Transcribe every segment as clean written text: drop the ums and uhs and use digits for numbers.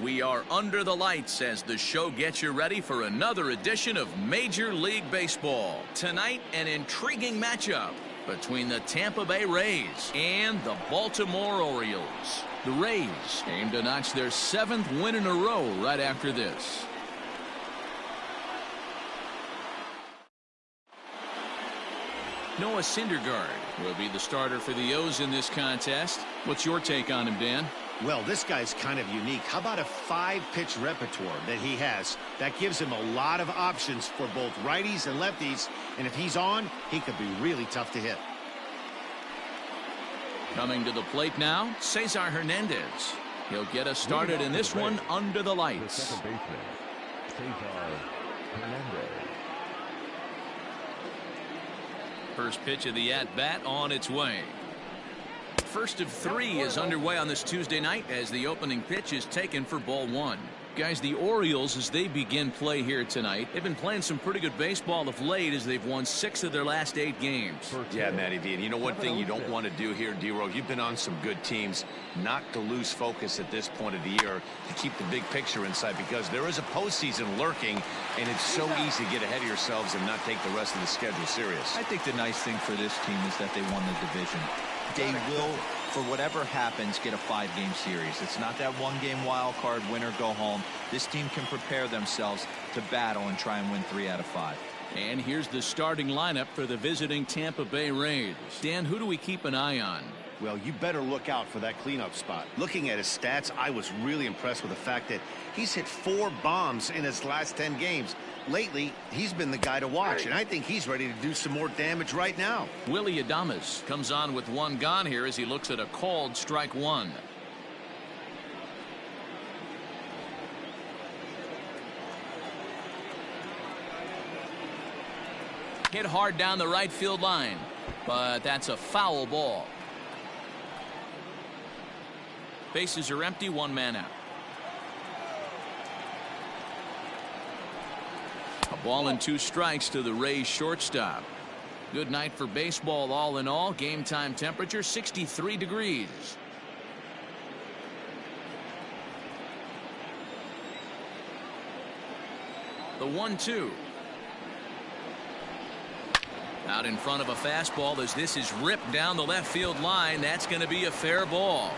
We are under the lights as the show gets you ready for another edition of Major League Baseball. Tonight, an intriguing matchup between the Tampa Bay Rays and the Baltimore Orioles. The Rays aim to notch their 7th win in a row right after this. Noah Syndergaard will be the starter for the O's in this contest. What's your take on him, Dan? Well, this guy's kind of unique. How about a 5-pitch repertoire that he has? That gives him a lot of options for both righties and lefties. And if he's on, he could be really tough to hit. Coming to the plate now, Cesar Hernandez. He'll get us started in this one under the lights. Second baseman, Cesar Hernandez. First pitch of the at-bat on its way. First of 3 is underway on this Tuesday night as the opening pitch is taken for ball 1. Guys, the Orioles, as they begin play here tonight, they've been playing some pretty good baseball of late as they've won 6 of their last 8 games. Yeah, Matty V. And you know one thing you don't want to do here, D-Row, you've been on some good teams, not to lose focus at this point of the year, to keep the big picture in sight, because there is a postseason lurking, and it's so easy to get ahead of yourselves and not take the rest of the schedule serious. I think the nice thing for this team is that they won the division. They will, for whatever happens, get a 5-game series. It's not that 1-game wild card, win or go home. This team can prepare themselves to battle and try and win 3 out of 5. And here's the starting lineup for the visiting Tampa Bay Rays. Dan, who do we keep an eye on? Well, you better look out for that cleanup spot. Looking at his stats, I was really impressed with the fact that he's hit 4 bombs in his last 10 games. Lately, he's been the guy to watch, and I think he's ready to do some more damage right now. Willie Adames comes on with 1 gone here as he looks at a called strike 1. Hit hard down the right field line, but that's a foul ball. Bases are empty, 1 man out. A ball and 2 strikes to the Rays shortstop. Good night for baseball all in all. Game time temperature 63 degrees. The 1-2. Out in front of a fastball as this is ripped down the left field line. That's going to be a fair ball.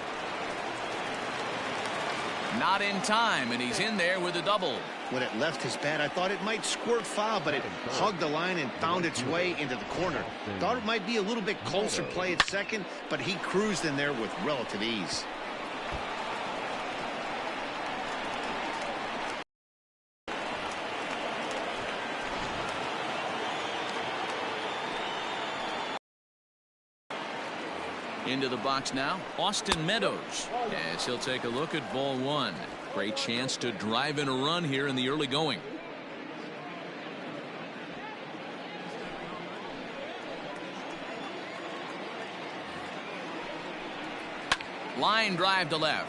Not in time, and he's in there with a double. When it left his bat, I thought it might squirt foul, but it hugged the line and found its way into the corner. Thought it might be a little bit closer play at second, but he cruised in there with relative ease. Into the box now, Austin Meadows, as he'll take a look at ball 1. Great chance to drive in a run here in the early going. Line drive to left.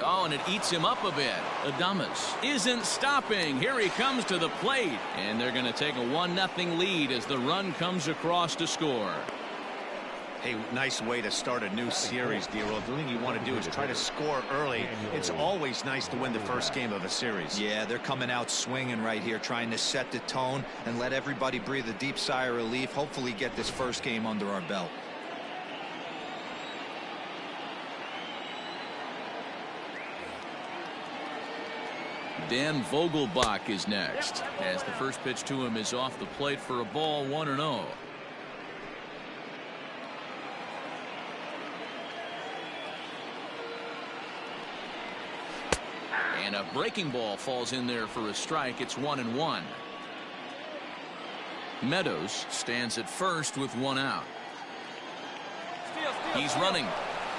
Oh, and it eats him up a bit. Adames isn't stopping. Here he comes to the plate, and they're going to take a 1-0 lead as the run comes across to score. Hey, nice way to start a new series, D-Roll. The thing you want to do is try to score early. It's always nice to win the first game of a series. Yeah, they're coming out swinging right here, trying to set the tone and let everybody breathe a deep sigh of relief. Hopefully get this first game under our belt. Dan Vogelbach is next, as the first pitch to him is off the plate for a ball, 1-0. And a breaking ball falls in there for a strike. It's 1-1. Meadows stands at first with 1 out. He's running.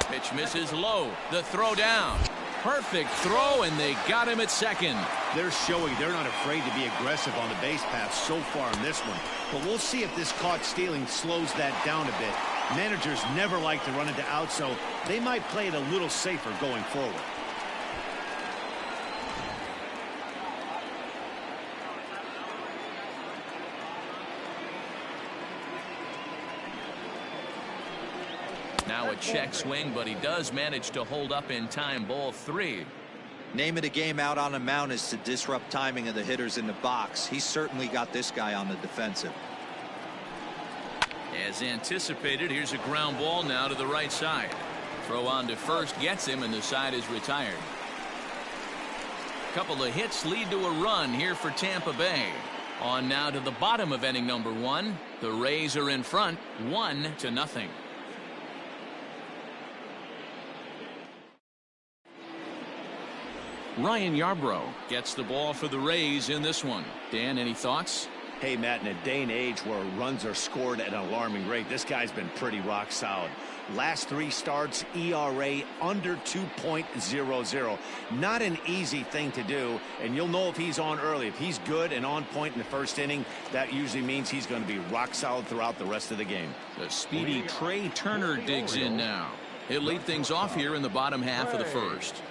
Pitch misses low. The throw down. Perfect throw, and they got him at second. They're showing they're not afraid to be aggressive on the base path so far in this one. But we'll see if this caught stealing slows that down a bit. Managers never like to run into outs, so they might play it a little safer going forward. Now a check swing, but he does manage to hold up in time. Ball 3. Name of the game out on the mound is to disrupt timing of the hitters in the box. He's certainly got this guy on the defensive. As anticipated, here's a ground ball now to the right side. Throw on to first gets him, and the side is retired. Couple of hits lead to a run here for Tampa Bay. On now to the bottom of inning number 1. The Rays are in front, 1-0. Ryan Yarbrough gets the ball for the Rays in this one. Dan, any thoughts? Hey, Matt, in a day and age where runs are scored at an alarming rate, this guy's been pretty rock solid. Last 3 starts, ERA under 2.00. Not an easy thing to do, and you'll know if he's on early. If he's good and on point in the first inning, that usually means he's going to be rock solid throughout the rest of the game. The speedy Trey Turner digs in now. He'll lead things off here in the bottom half of the first.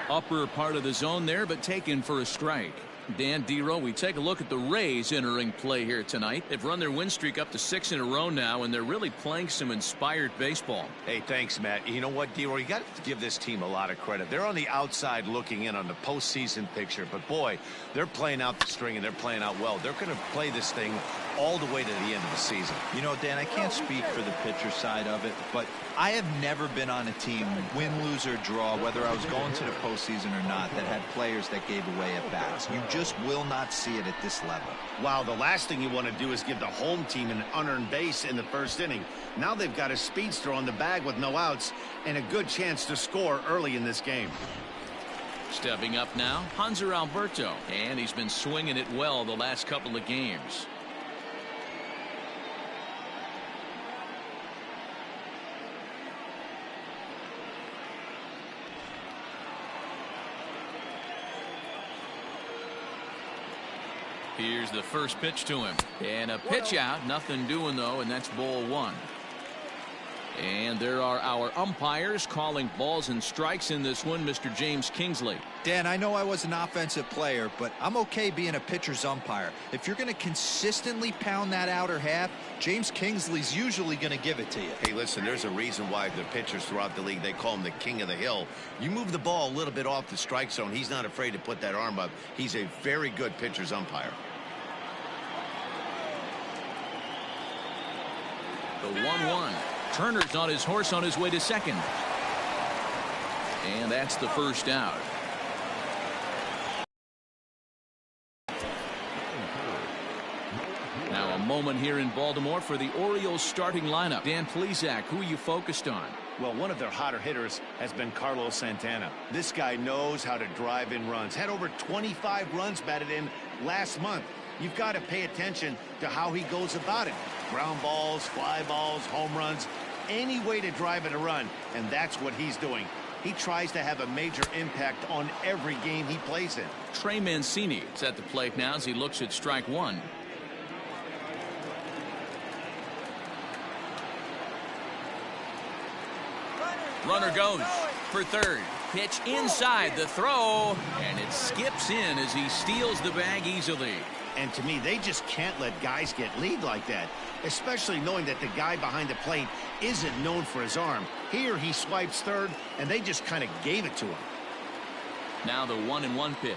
Upper part of the zone there, but taken for a strike. Dan, D-Row, we take a look at the Rays entering play here tonight. They've run their win streak up to 6 in a row now, and they're really playing some inspired baseball. Hey, thanks, Matt. You know what, D-Row, you got to give this team a lot of credit. They're on the outside looking in on the postseason picture, but boy, they're playing out the string and they're playing out well. They're going to play this thing all the way to the end of the season. You know, Dan, I can't speak for the pitcher side of it, but I have never been on a team, win, lose, or draw, whether I was going to the postseason or not, that had players that gave away at bats. You just will not see it at this level. Wow, the last thing you want to do is give the home team an unearned base in the first inning. Now they've got a speedster on the bag with no outs and a good chance to score early in this game. Stepping up now, Hanser Alberto, and he's been swinging it well the last couple of games. Here's the first pitch to him, and a pitch out, nothing doing though, and that's ball 1. And there are our umpires calling balls and strikes in this one. Mr. James Kingsley. Dan, I know I was an offensive player, but I'm okay being a pitcher's umpire. If you're going to consistently pound that outer half, James Kingsley's usually going to give it to you. Hey, listen, there's a reason why the pitchers throughout the league, they call him the king of the hill. You move the ball a little bit off the strike zone, he's not afraid to put that arm up. He's a very good pitcher's umpire. The 1-1. Turner's on his horse on his way to second. And that's the first out. Now a moment here in Baltimore for the Orioles starting lineup. Dan Plesac, who are you focused on? Well, one of their hotter hitters has been Carlos Santana. This guy knows how to drive in runs. Had over 25 runs batted in last month. You've got to pay attention to how he goes about it. Ground balls, fly balls, home runs, any way to drive in a run, and that's what he's doing. He tries to have a major impact on every game he plays in. Trey Mancini is at the plate now as he looks at strike 1. Runner goes for third. Pitch inside the throw, and it skips in as he steals the bag easily. And to me, they just can't let guys get lead like that, especially knowing that the guy behind the plate isn't known for his arm. Here he swipes third, and they just kind of gave it to him. Now the 1-1 pitch.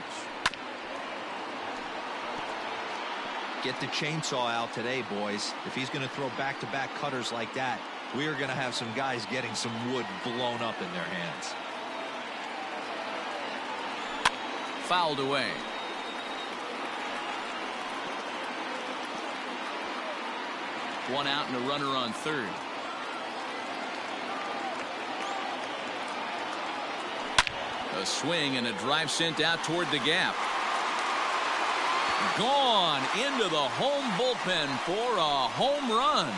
Get the chainsaw out today, boys. If he's going to throw back-to-back cutters like that, we are going to have some guys getting some wood blown up in their hands. Fouled away. One out and a runner on third. A swing and a drive sent out toward the gap. Gone into the home bullpen for a home run.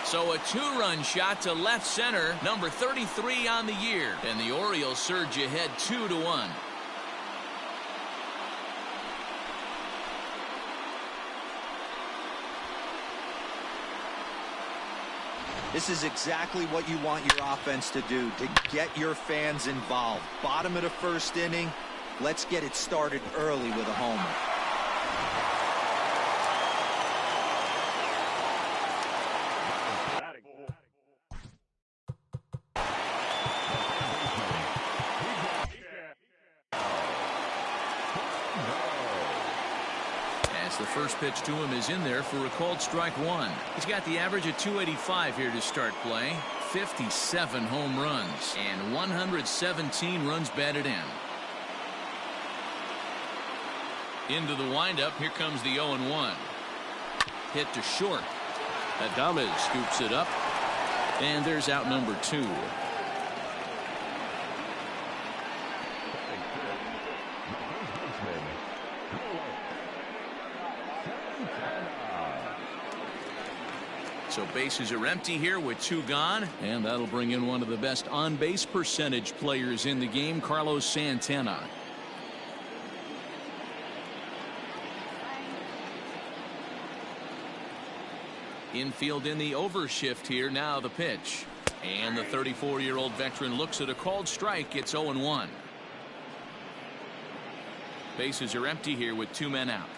So a 2-run shot to left center, number 33 on the year, and the Orioles surge ahead 2-1. This is exactly what you want your offense to do, to get your fans involved. Bottom of the first inning, let's get it started early with a homer. The first pitch to him is in there for a called strike one. He's got the average of 285 here to start play. 57 home runs and 117 runs batted in. Into the windup. Here comes the 0-1. Hit to short. Adames scoops it up. And there's out number 2. So bases are empty here with 2 gone, and that'll bring in one of the best on-base percentage players in the game, Carlos Santana. Infield in the overshift here. Now the pitch. And the 34-year-old veteran looks at a called strike. It's 0-1. Bases are empty here with 2 men out.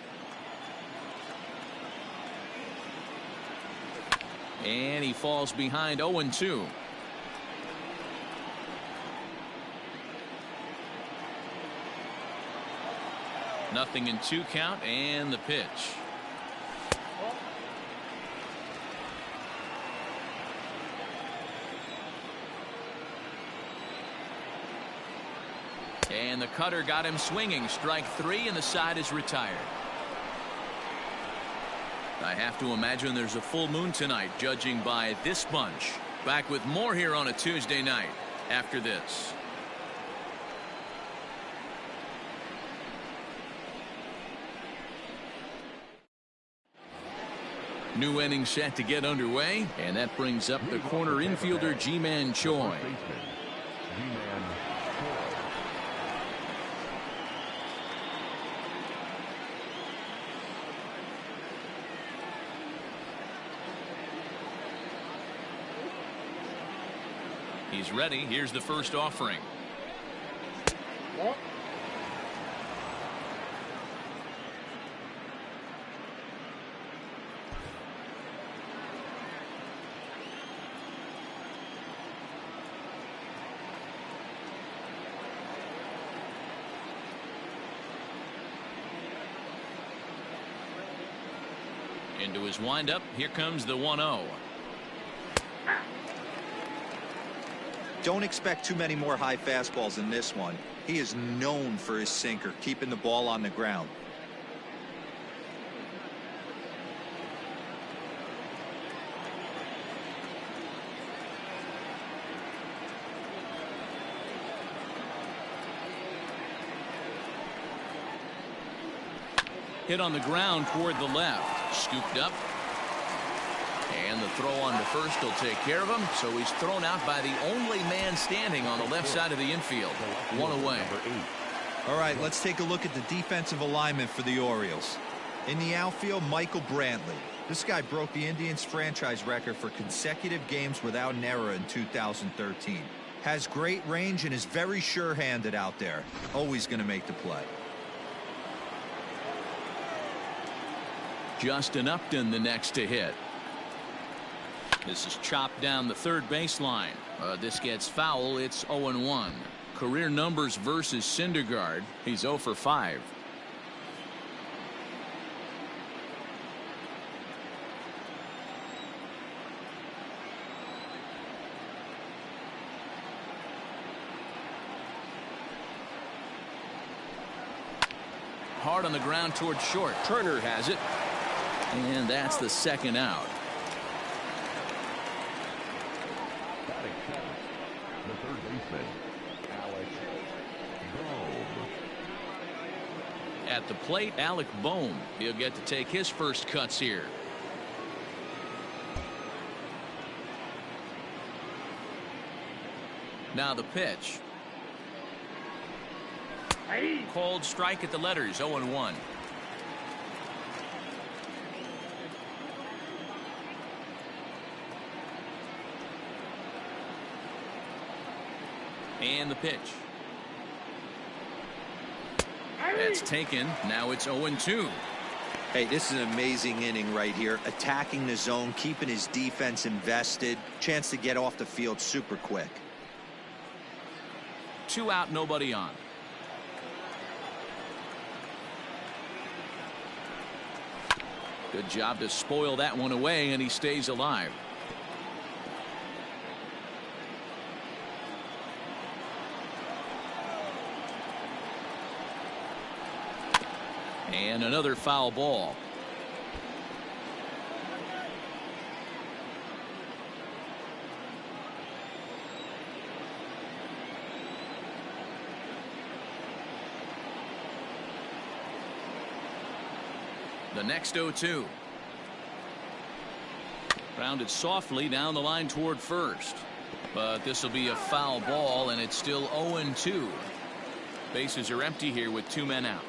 And he falls behind 0-2. Nothing in 2 count, and the pitch. And the cutter got him swinging. Strike 3, and the side is retired. I have to imagine there's a full moon tonight, judging by this bunch. Back with more here on a Tuesday night after this. New inning set to get underway, and that brings up the corner infielder Ji-Man Choi. He's ready. Here's the first offering. Into his windup. Here comes the 1-0. Don't expect too many more high fastballs in this one. He is known for his sinker, keeping the ball on the ground. Hit on the ground toward the left. Scooped up. And the throw on to first will take care of him. So he's thrown out by the only man standing on the left side of the infield. 1 away. All right, let's take a look at the defensive alignment for the Orioles. In the outfield, Michael Brantley. This guy broke the Indians franchise record for consecutive games without an error in 2013. Has great range and is very sure-handed out there. Always going to make the play. Justin Upton the next to hit. This is chopped down the third baseline. This gets foul. It's 0-1. Career numbers versus Syndergaard. He's 0 for 5. Hard on the ground towards short. Turner has it. And that's the second out. The third baseman, Alec Bohm. At the plate, Alec Bohm. He'll get to take his first cuts here. Now the pitch. Called strike at the letters. 0-1. And the pitch. That's taken. Now it's 0-2. Hey, this is an amazing inning right here. Attacking the zone, keeping his defense invested. Chance to get off the field super quick. 2 out, nobody on. Good job to spoil that one away, and he stays alive. And another foul ball. The next 0-2. Grounded softly down the line toward first. But this will be a foul ball, and it's still 0-2. Bases are empty here with 2 men out.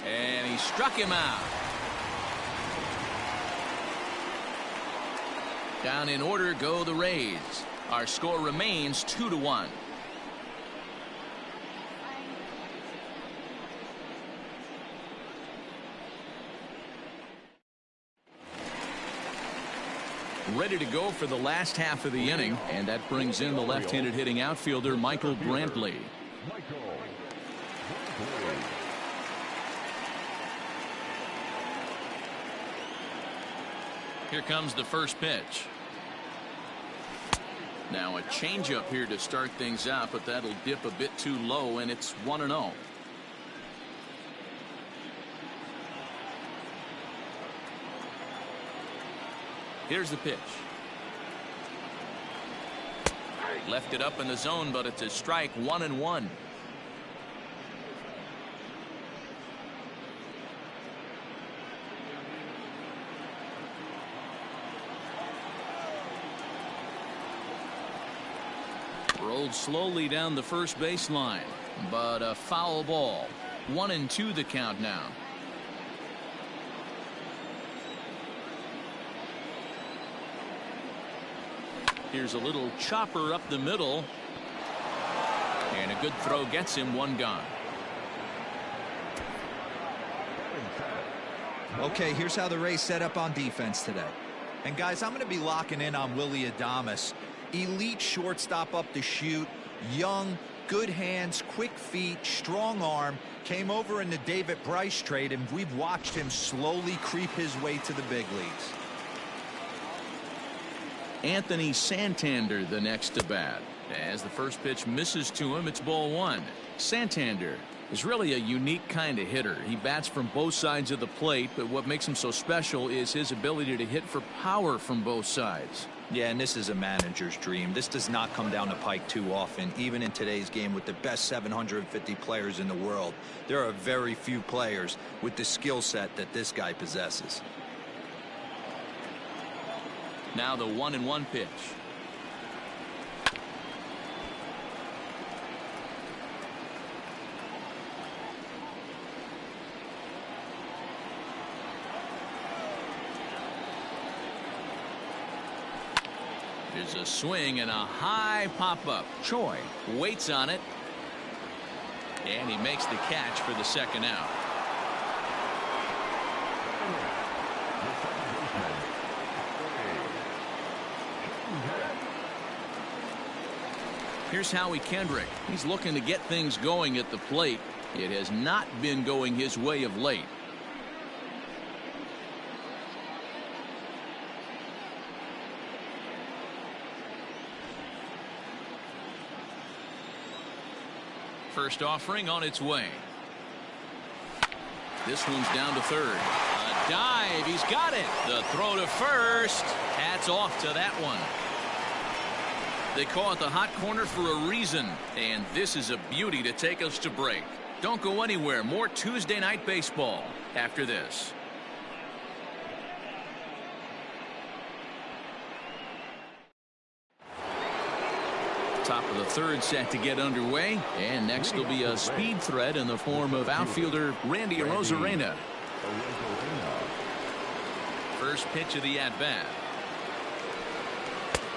And he struck him out. Down in order go the Rays. Our score remains 2-1. Ready to go for the last half of the inning, and that brings in the left-handed hitting outfielder Michael Brantley. Here comes the first pitch. Now a changeup here to start things out, but that'll dip a bit too low, and it's 1-0. Here's the pitch. Left it up in the zone, but it's a strike. 1-1. Rolled slowly down the first baseline, but a foul ball. 1-2 the count now. Here's a little chopper up the middle. And a good throw gets him. 1 gone. Okay, here's how the Rays set up on defense today. And guys, I'm going to be locking in on Willy Adames. Elite shortstop up the chute. Young, good hands, quick feet, strong arm. Came over in the David Bryce trade, and we've watched him slowly creep his way to the big leagues. Anthony Santander the next to bat. As the first pitch misses to him, it's ball 1. Santander is really a unique kind of hitter. He bats from both sides of the plate, but what makes him so special is his ability to hit for power from both sides. Yeah, and this is a manager's dream. This does not come down the pike too often. Even in today's game with the best 750 players in the world, there are very few players with the skill set that this guy possesses. Now the 1-1 pitch. There's a swing and a high pop-up. Choi waits on it. And he makes the catch for the second out. Here's Howie Kendrick. He's looking to get things going at the plate. It has not been going his way of late. First offering on its way. This one's down to third. A dive. He's got it. The throw to first. Hats off to that one. They call it the hot corner for a reason, and this is a beauty to take us to break. Don't go anywhere. More Tuesday night baseball after this. Top of the third set to get underway, and next will be a speed threat in the form of outfielder Randy Arozarena. First pitch of the at-bat.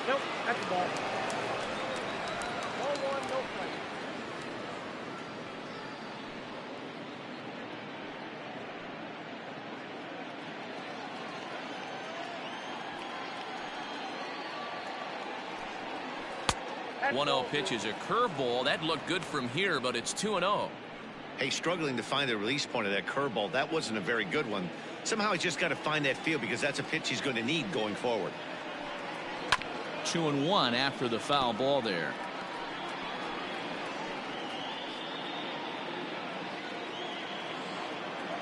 Nope, that's the ball. Ball 1, no play. That's 1-0 pitch is a curveball. That looked good from here, but it's 2-0. Hey, struggling to find the release point of that curveball. That wasn't a very good one. Somehow he's just got to find that feel because that's a pitch he's going to need going forward. 2-1 after the foul ball there.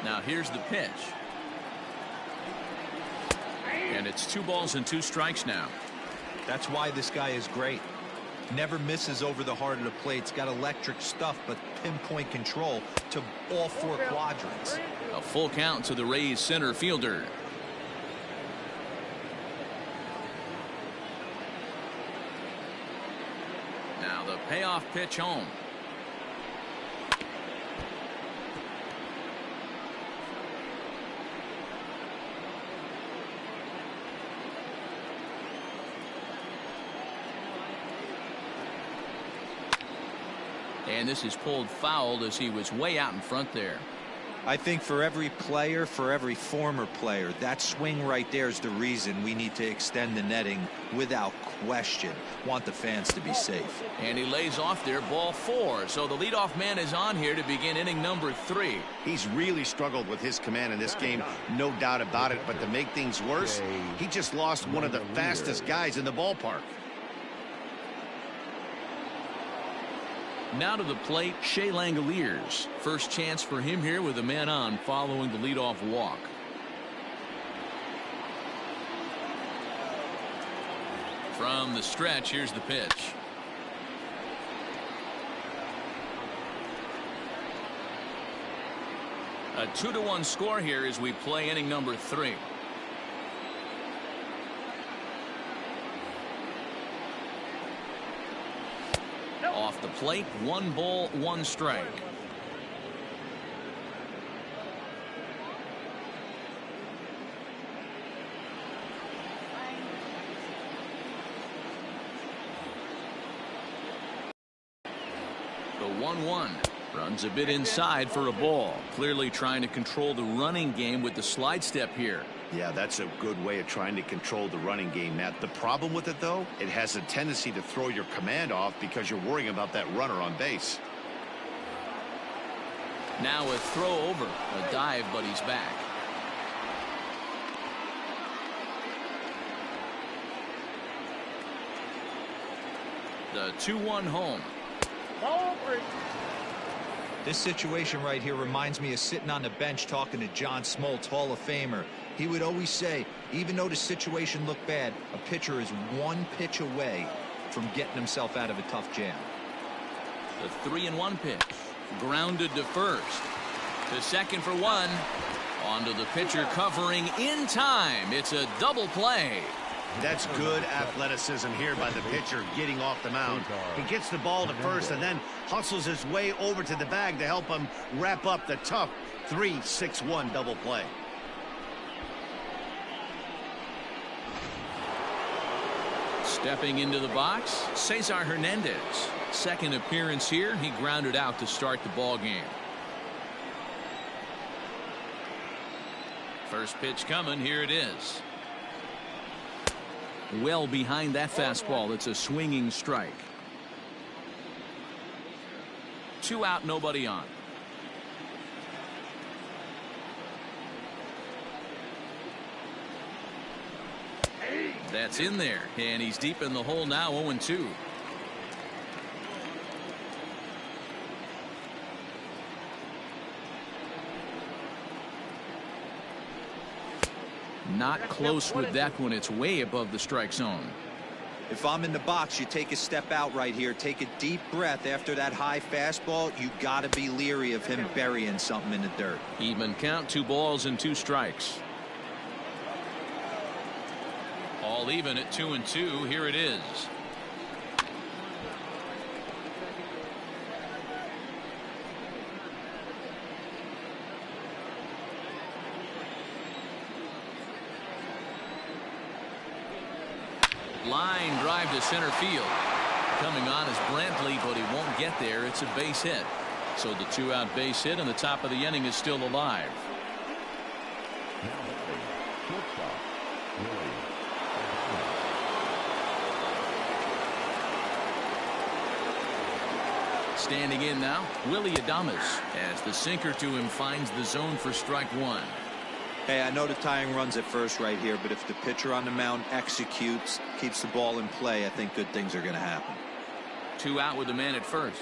Now here's the pitch. And it's 2 balls and 2 strikes now. That's why this guy is great. Never misses over the heart of the plate. It's got electric stuff, but pinpoint control to all 4 quadrants. A full count to the Rays center fielder. Now the payoff pitch home. And this is pulled foul as he was way out in front there. I think for every player, for every former player, that swing right there is the reason we need to extend the netting without question. Want the fans to be safe. And he lays off there, ball 4. So the leadoff man is on here to begin inning number 3. He's really struggled with his command in this game, no doubt about it. But to make things worse, he just lost one of the fastest guys in the ballpark. Now to the plate, Shea Langoliers. First chance for him here with a man on following the leadoff walk. From the stretch, here's the pitch. A 2-1 score here as we play inning number 3. Off the plate, 1 ball, 1 strike. The 1-1 runs a bit inside for a ball. Clearly trying to control the running game with the slide step here. Yeah, that's a good way of trying to control the running game, Matt. The problem with it, though, it has a tendency to throw your command off because you're worrying about that runner on base. Now a throw over. A dive, but he's back. The 2-1 home. This situation right here reminds me of sitting on the bench talking to John Smoltz, Hall of Famer. He would always say, even though the situation looked bad, a pitcher is 1 pitch away from getting himself out of a tough jam. The 3-1 pitch. Grounded to first. To second for 1. Onto the pitcher covering in time. It's a double play. That's good athleticism here by the pitcher getting off the mound. He gets the ball to first and then hustles his way over to the bag to help him wrap up the tough 3-6-1 double play. Stepping into the box, Cesar Hernandez. Second appearance here. He grounded out to start the ball game. First pitch coming. Here it is. Well behind that fastball. It's a swinging strike. 2 out, nobody on. That's in there, and he's deep in the hole now. 0-2. Not close with that one. It's way above the strike zone. If I'm in the box, you take a step out right here, take a deep breath after that high fastball. You got to be leery of him burying something in the dirt. Even count, 2 balls and 2 strikes. All even at 2-2. Here it is. Line drive to center field. Coming on is Brantley, but he won't get there. It's a base hit. So the 2-out base hit, and the top of the inning is still alive. Standing in now, Willie Adames, as the sinker to him finds the zone for strike one. Hey, I know the tying runs at first right here, but if the pitcher on the mound executes, keeps the ball in play, I think good things are going to happen. 2 out with the man at first.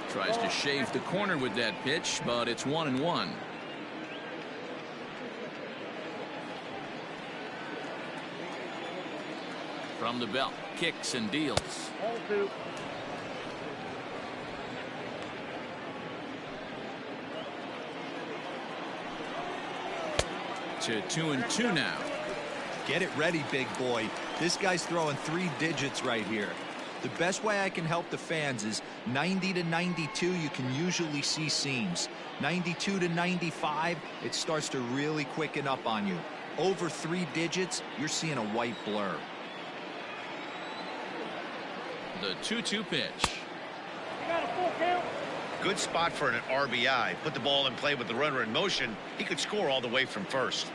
Tries to shave the corner with that pitch, but it's 1-1. From the belt, kicks and deals. 2. To 2-2 now. Get it ready, big boy. This guy's throwing 3 digits right here. The best way I can help the fans is 90 to 92. You can usually see seams. 92 to 95, it starts to really quicken up on you. Over 3 digits, you're seeing a white blur. The 2-2 pitch. You got a full count. Good spot for an RBI. Put the ball in play with the runner in motion. He could score all the way from first.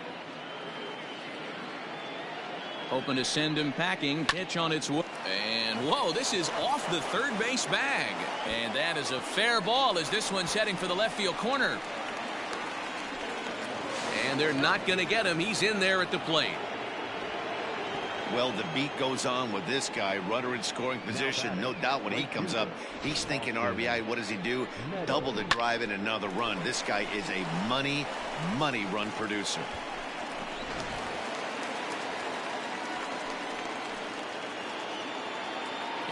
Hoping to send him packing. Pitch on its way. And whoa, this is off the third base bag. And that is a fair ball as this one's heading for the left field corner. And they're not going to get him. He's in there at the plate. Well, the beat goes on with this guy. Runner in scoring position. No doubt when he comes up, he's thinking RBI. What does he do? Double the drive and another run. This guy is a money run producer.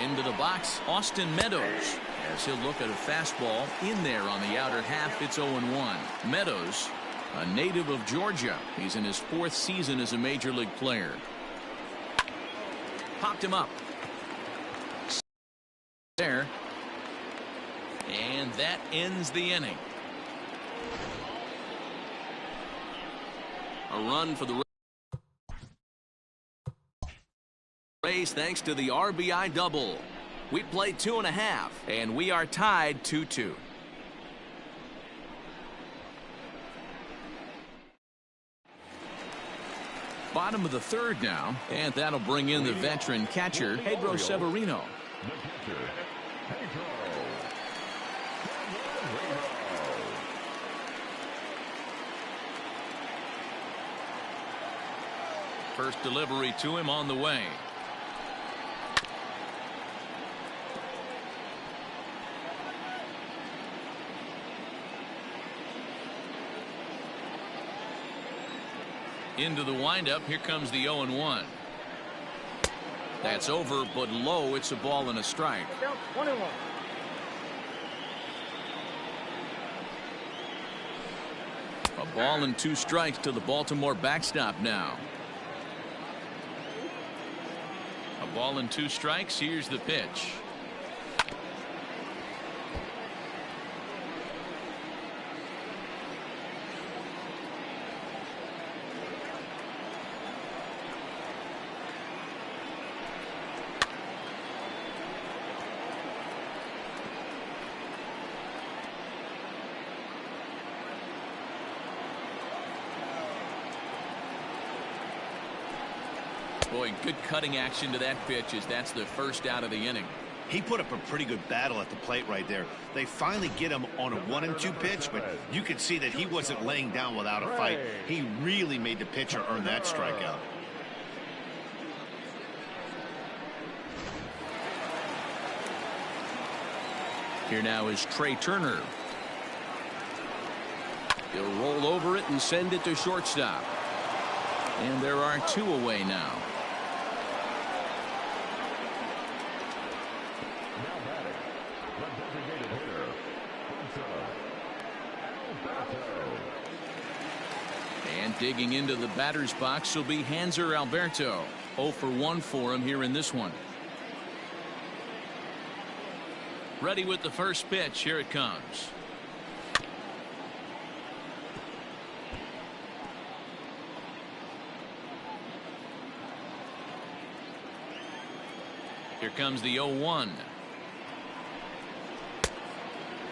Into the box, Austin Meadows, as he'll look at a fastball in there on the outer half. It's 0-1. Meadows, a native of Georgia. He's in his 4th season as a major league player. Popped him up. There. And that ends the inning. A run for the Rays thanks to the RBI double. We played 2.5, and we are tied 2-2. Bottom of the third now, and that'll bring in the veteran catcher, Pedro Severino. The catcher, Pedro. First delivery to him on the way. Into the windup. Here comes the 0-1. That's over, but low. It's a ball and a strike. 1-1. A ball and 2 strikes to the Baltimore backstop now. A ball and 2 strikes. Here's the pitch. Boy, good cutting action to that pitch as that's the first out of the inning. He put up a pretty good battle at the plate right there. They finally get him on a 1-2 pitch, but you could see that he wasn't laying down without a fight. He really made the pitcher earn that strikeout. Here now is Trey Turner. He'll roll over it and send it to shortstop. And there are 2 away now. And digging into the batter's box will be Hanser Alberto. 0 for 1 for him here in this one. Ready with the first pitch. Here it comes. Here comes the 0-1.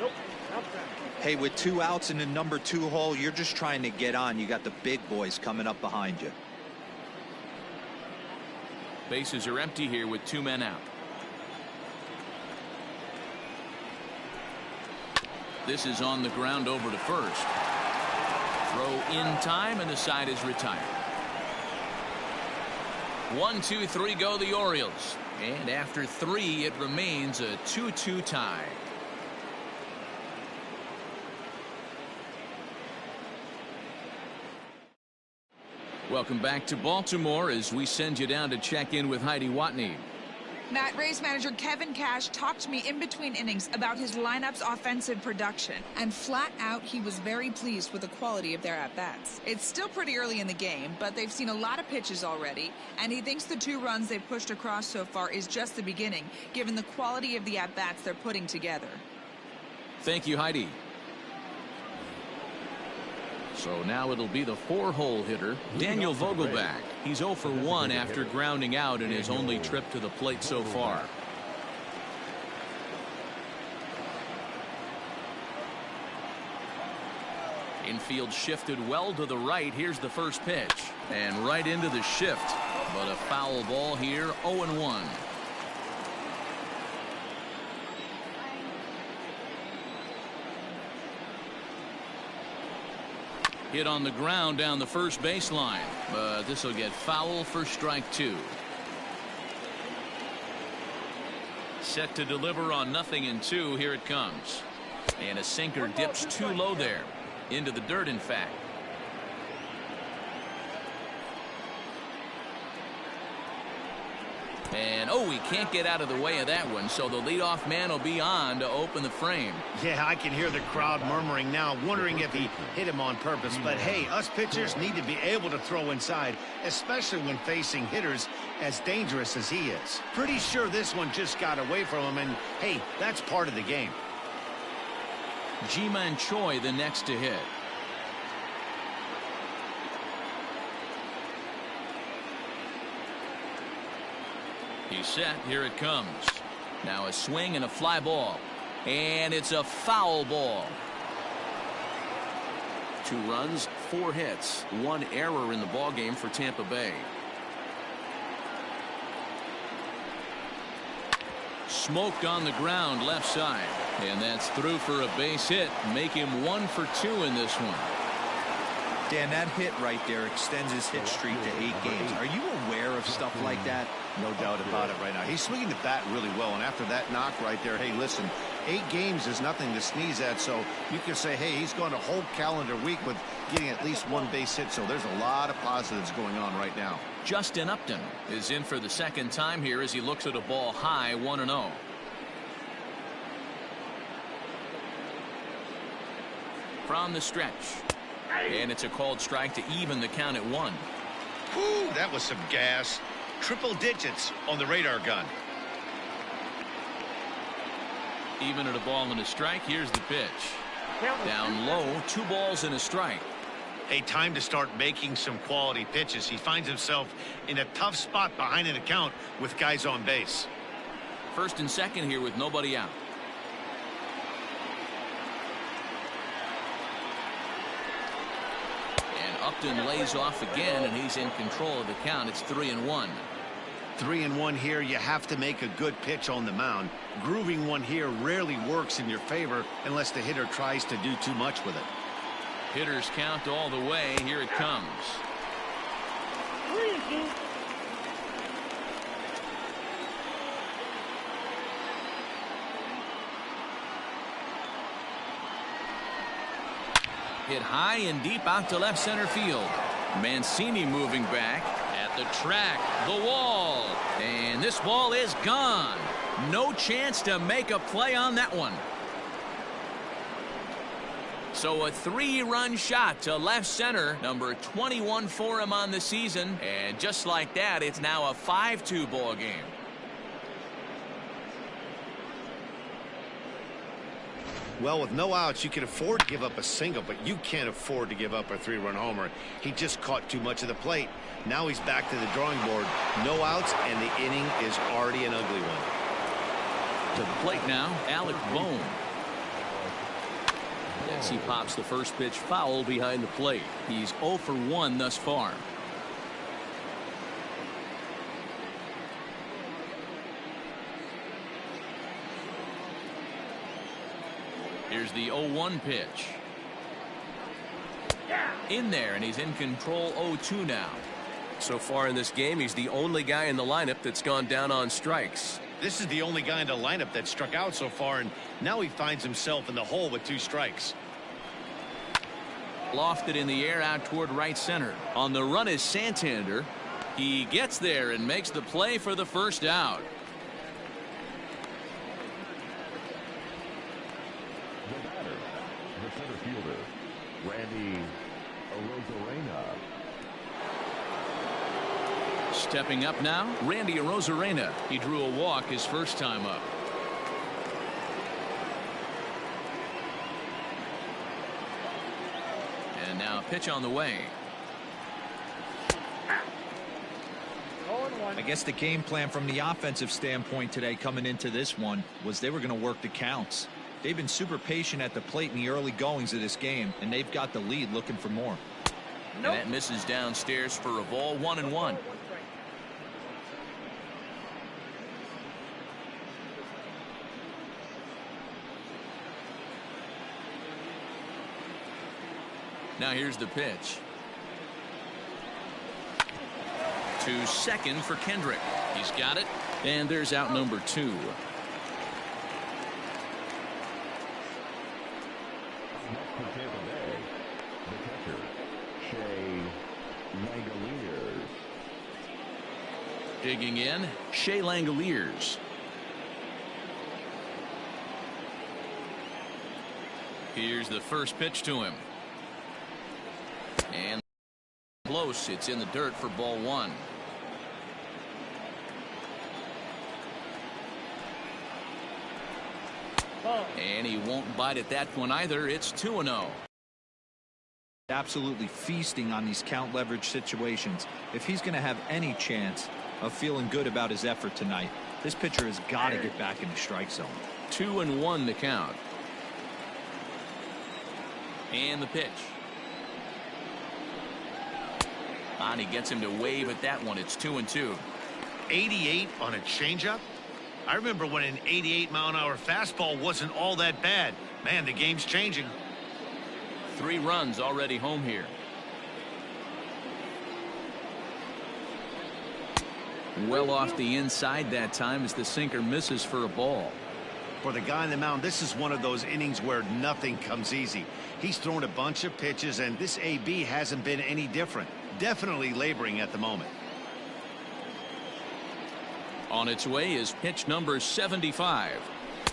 Nope. Outside. Hey, with 2 outs in the number 2 hole, you're just trying to get on. You got the big boys coming up behind you. Bases are empty here with 2 men out. This is on the ground over to first. Throw in time, and the side is retired. 1-2-3 go the Orioles. And after 3, it remains a 2-2 tie. Welcome back to Baltimore as we send you down to check in with Heidi Watney. Matt, Rays manager Kevin Cash talked to me in between innings about his lineup's offensive production. And flat out, he was very pleased with the quality of their at-bats. It's still pretty early in the game, but they've seen a lot of pitches already. And he thinks the 2 runs they've pushed across so far is just the beginning, given the quality of the at-bats they're putting together. Thank you, Heidi. So now it'll be the 4-hole hitter, Daniel Vogelback. He's 0 for 1 after grounding out in his only trip to the plate so far. Infield shifted well to the right. Here's the first pitch. And right into the shift. But a foul ball here, 0-1. Hit on the ground down the first baseline, but this will get foul for strike 2. Set to deliver on 0-2. Here it comes. And a sinker dips too low there. Into the dirt, in fact. And he can't get out of the way of that one, so the leadoff man will be on to open the frame. Yeah, I can hear the crowd murmuring now, wondering if he hit him on purpose. But hey, us pitchers need to be able to throw inside, especially when facing hitters as dangerous as he is. Pretty sure this one just got away from him, and hey, that's part of the game. Ji-Man Choi the next to hit. He's set. Here it comes. Now a swing and a fly ball. And it's a foul ball. 2 runs, 4 hits, 1 error in the ballgame for Tampa Bay. Smoked on the ground left side. And that's through for a base hit. Make him 1 for 2 in this one. Dan, that hit right there extends his hit streak to 8 games. Are you aware of stuff like that? No doubt about it right now. He's swinging the bat really well, and after that knock right there, hey, listen, 8 games is nothing to sneeze at, so you can say, hey, he's gone a whole calendar week with getting at least 1 base hit, so there's a lot of positives going on right now. Justin Upton is in for the second time here as he looks at a ball high, 1-0. From the stretch. And it's a called strike to even the count at 1. Whew, that was some gas. Triple digits on the radar gun. Even at a ball and a strike. Here's the pitch. Down low, 2 balls and a strike. Hey, time to start making some quality pitches. He finds himself in a tough spot behind an account with guys on base. First and second here with nobody out. Upton lays off again, and he's in control of the count. It's 3-1. 3-1 here. You have to make a good pitch on the mound. Grooving one here rarely works in your favor unless the hitter tries to do too much with it. Hitters count all the way. Here it comes. Hit high and deep out to left center field. Mancini moving back at the track, the wall, and this ball is gone. No chance to make a play on that one. So a 3-run shot to left center, number 21 for him on the season, and just like that, it's now a 5-2 ball game. Well, with no outs, you can afford to give up a single, but you can't afford to give up a 3-run homer. He just caught too much of the plate. Now he's back to the drawing board. No outs, and the inning is already an ugly one. To the plate now, Alec Bohm. As he pops the first pitch foul behind the plate. He's 0 for 1 thus far. Here's the 0-1 pitch. In there, and he's in control. 0-2 now. So far in this game, he's the only guy in the lineup that's gone down on strikes. This is the only guy in the lineup that struck out so far, and now he finds himself in the hole with 2 strikes. Lofted in the air out toward right center. On the run is Santander. He gets there and makes the play for the first out. The batter, the center fielder, Randy Arozarena. Stepping up now, Randy Arozarena. He drew a walk his first time up. And now a pitch on the way. I guess the game plan from the offensive standpoint today coming into this one was they were going to work the counts. They've been super patient at the plate in the early goings of this game, and they've got the lead looking for more. And that misses downstairs for a ball. 1-1. Now here's the pitch. To second for Kendrick. He's got it. And there's out number 2. Next for Tampa Bay, the catcher, Shea Langoliers. Digging in, Shea Langoliers. Here's the first pitch to him. And close. It's in the dirt for ball 1. And he won't bite at that one either. It's 2-0. Absolutely feasting on these count leverage situations. If he's going to have any chance of feeling good about his effort tonight, this pitcher has got to get back in the strike zone. 2-1 the count. And the pitch. And he gets him to wave at that one. It's 2-2. 88 on a changeup? I remember when an 88-mile-an-hour fastball wasn't all that bad. Man, the game's changing. 3 runs already home here. Well off the inside that time as the sinker misses for a ball. For the guy on the mound, this is one of those innings where nothing comes easy. He's thrown a bunch of pitches, and this AB hasn't been any different. Definitely laboring at the moment. On its way is pitch number 75.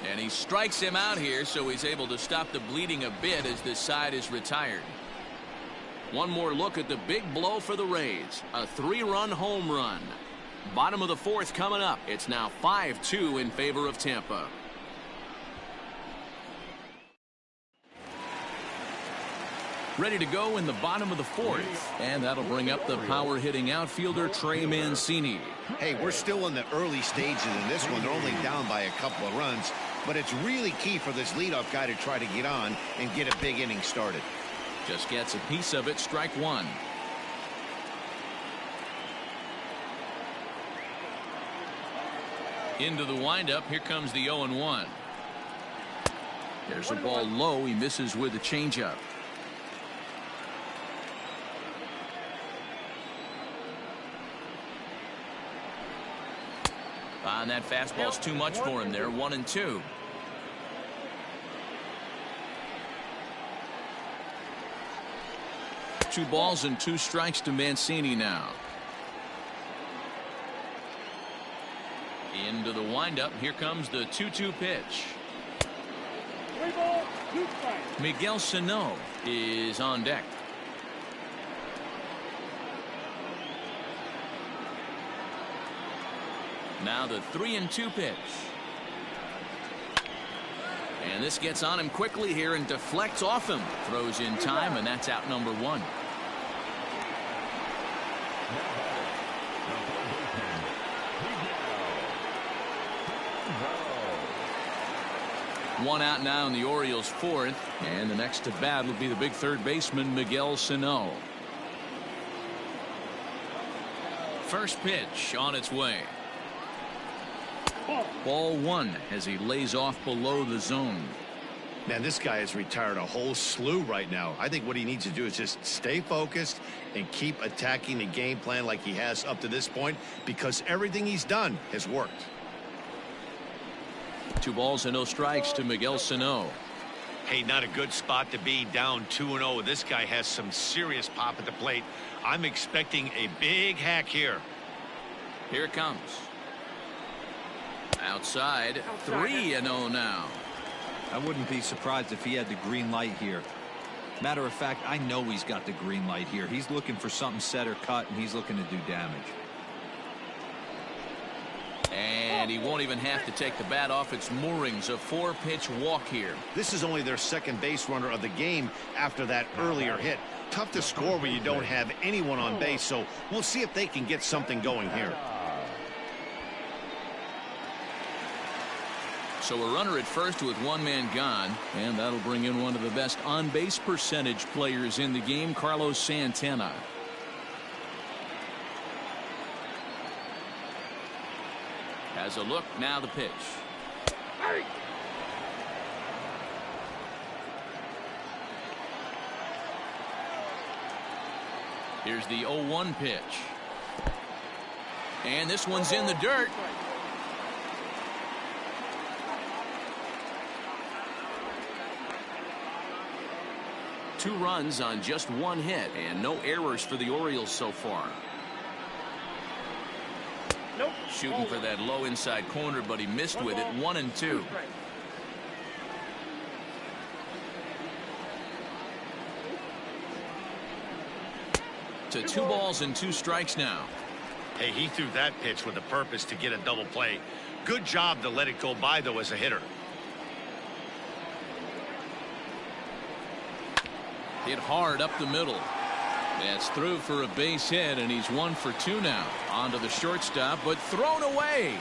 And he strikes him out here, so he's able to stop the bleeding a bit as this side is retired. One more look at the big blow for the Rays. A 3-run home run. Bottom of the 4th coming up. It's now 5-2 in favor of Tampa. Ready to go in the bottom of the 4th. And that'll bring up the power hitting outfielder Trey Mancini. Hey, we're still in the early stages in this one. They're only down by a couple of runs. But it's really key for this leadoff guy to try to get on and get a big inning started. Just gets a piece of it. Strike 1. Into the windup. Here comes the 0-1. There's a ball low. He misses with a changeup. And that fastball's too much for him there. 1-2. Two balls and 2 strikes to Mancini now. Into the windup. Here comes the 2-2 pitch. 3 balls, 2 strikes. Miguel Sano is on deck. Now the 3-2 pitch. And this gets on him quickly here and deflects off him. Throws in time, and that's out number 1. One out now in the Orioles' 4th, and the next to bat will be the big third baseman Miguel Sano. First pitch on its way. Ball 1 as he lays off below the zone. Man, this guy has retired a whole slew right now. I think what he needs to do is just stay focused and keep attacking the game plan like he has up to this point, because everything he's done has worked. 2 balls and no strikes to Miguel Sano. Hey, not a good spot to be, down 2-0. This guy has some serious pop at the plate. I'm expecting a big hack here. Here it comes. Outside, 3-0 now. I wouldn't be surprised if he had the green light here. Matter of fact, I know he's got the green light here. He's looking for something set or cut, and he's looking to do damage. And he won't even have to take the bat off its moorings. A 4-pitch walk here. This is only their second base runner of the game after that earlier hit. Tough to score when you don't have anyone on base, so we'll see if they can get something going here. So a runner at first with 1 man gone, and that'll bring in one of the best on-base percentage players in the game, Carlos Santana. Has a look, now the pitch. Here's the 0-1 pitch. And this one's in the dirt. Two runs on just 1 hit, and no errors for the Orioles so far. Shooting for that low inside corner, but he missed with it. 1-2. To 2 balls and 2 strikes now. Hey, he threw that pitch with a purpose to get a double play. Good job to let it go by, though, as a hitter. Hit hard up the middle. That's through for a base hit, and he's 1 for 2 now. On to the shortstop, but thrown away.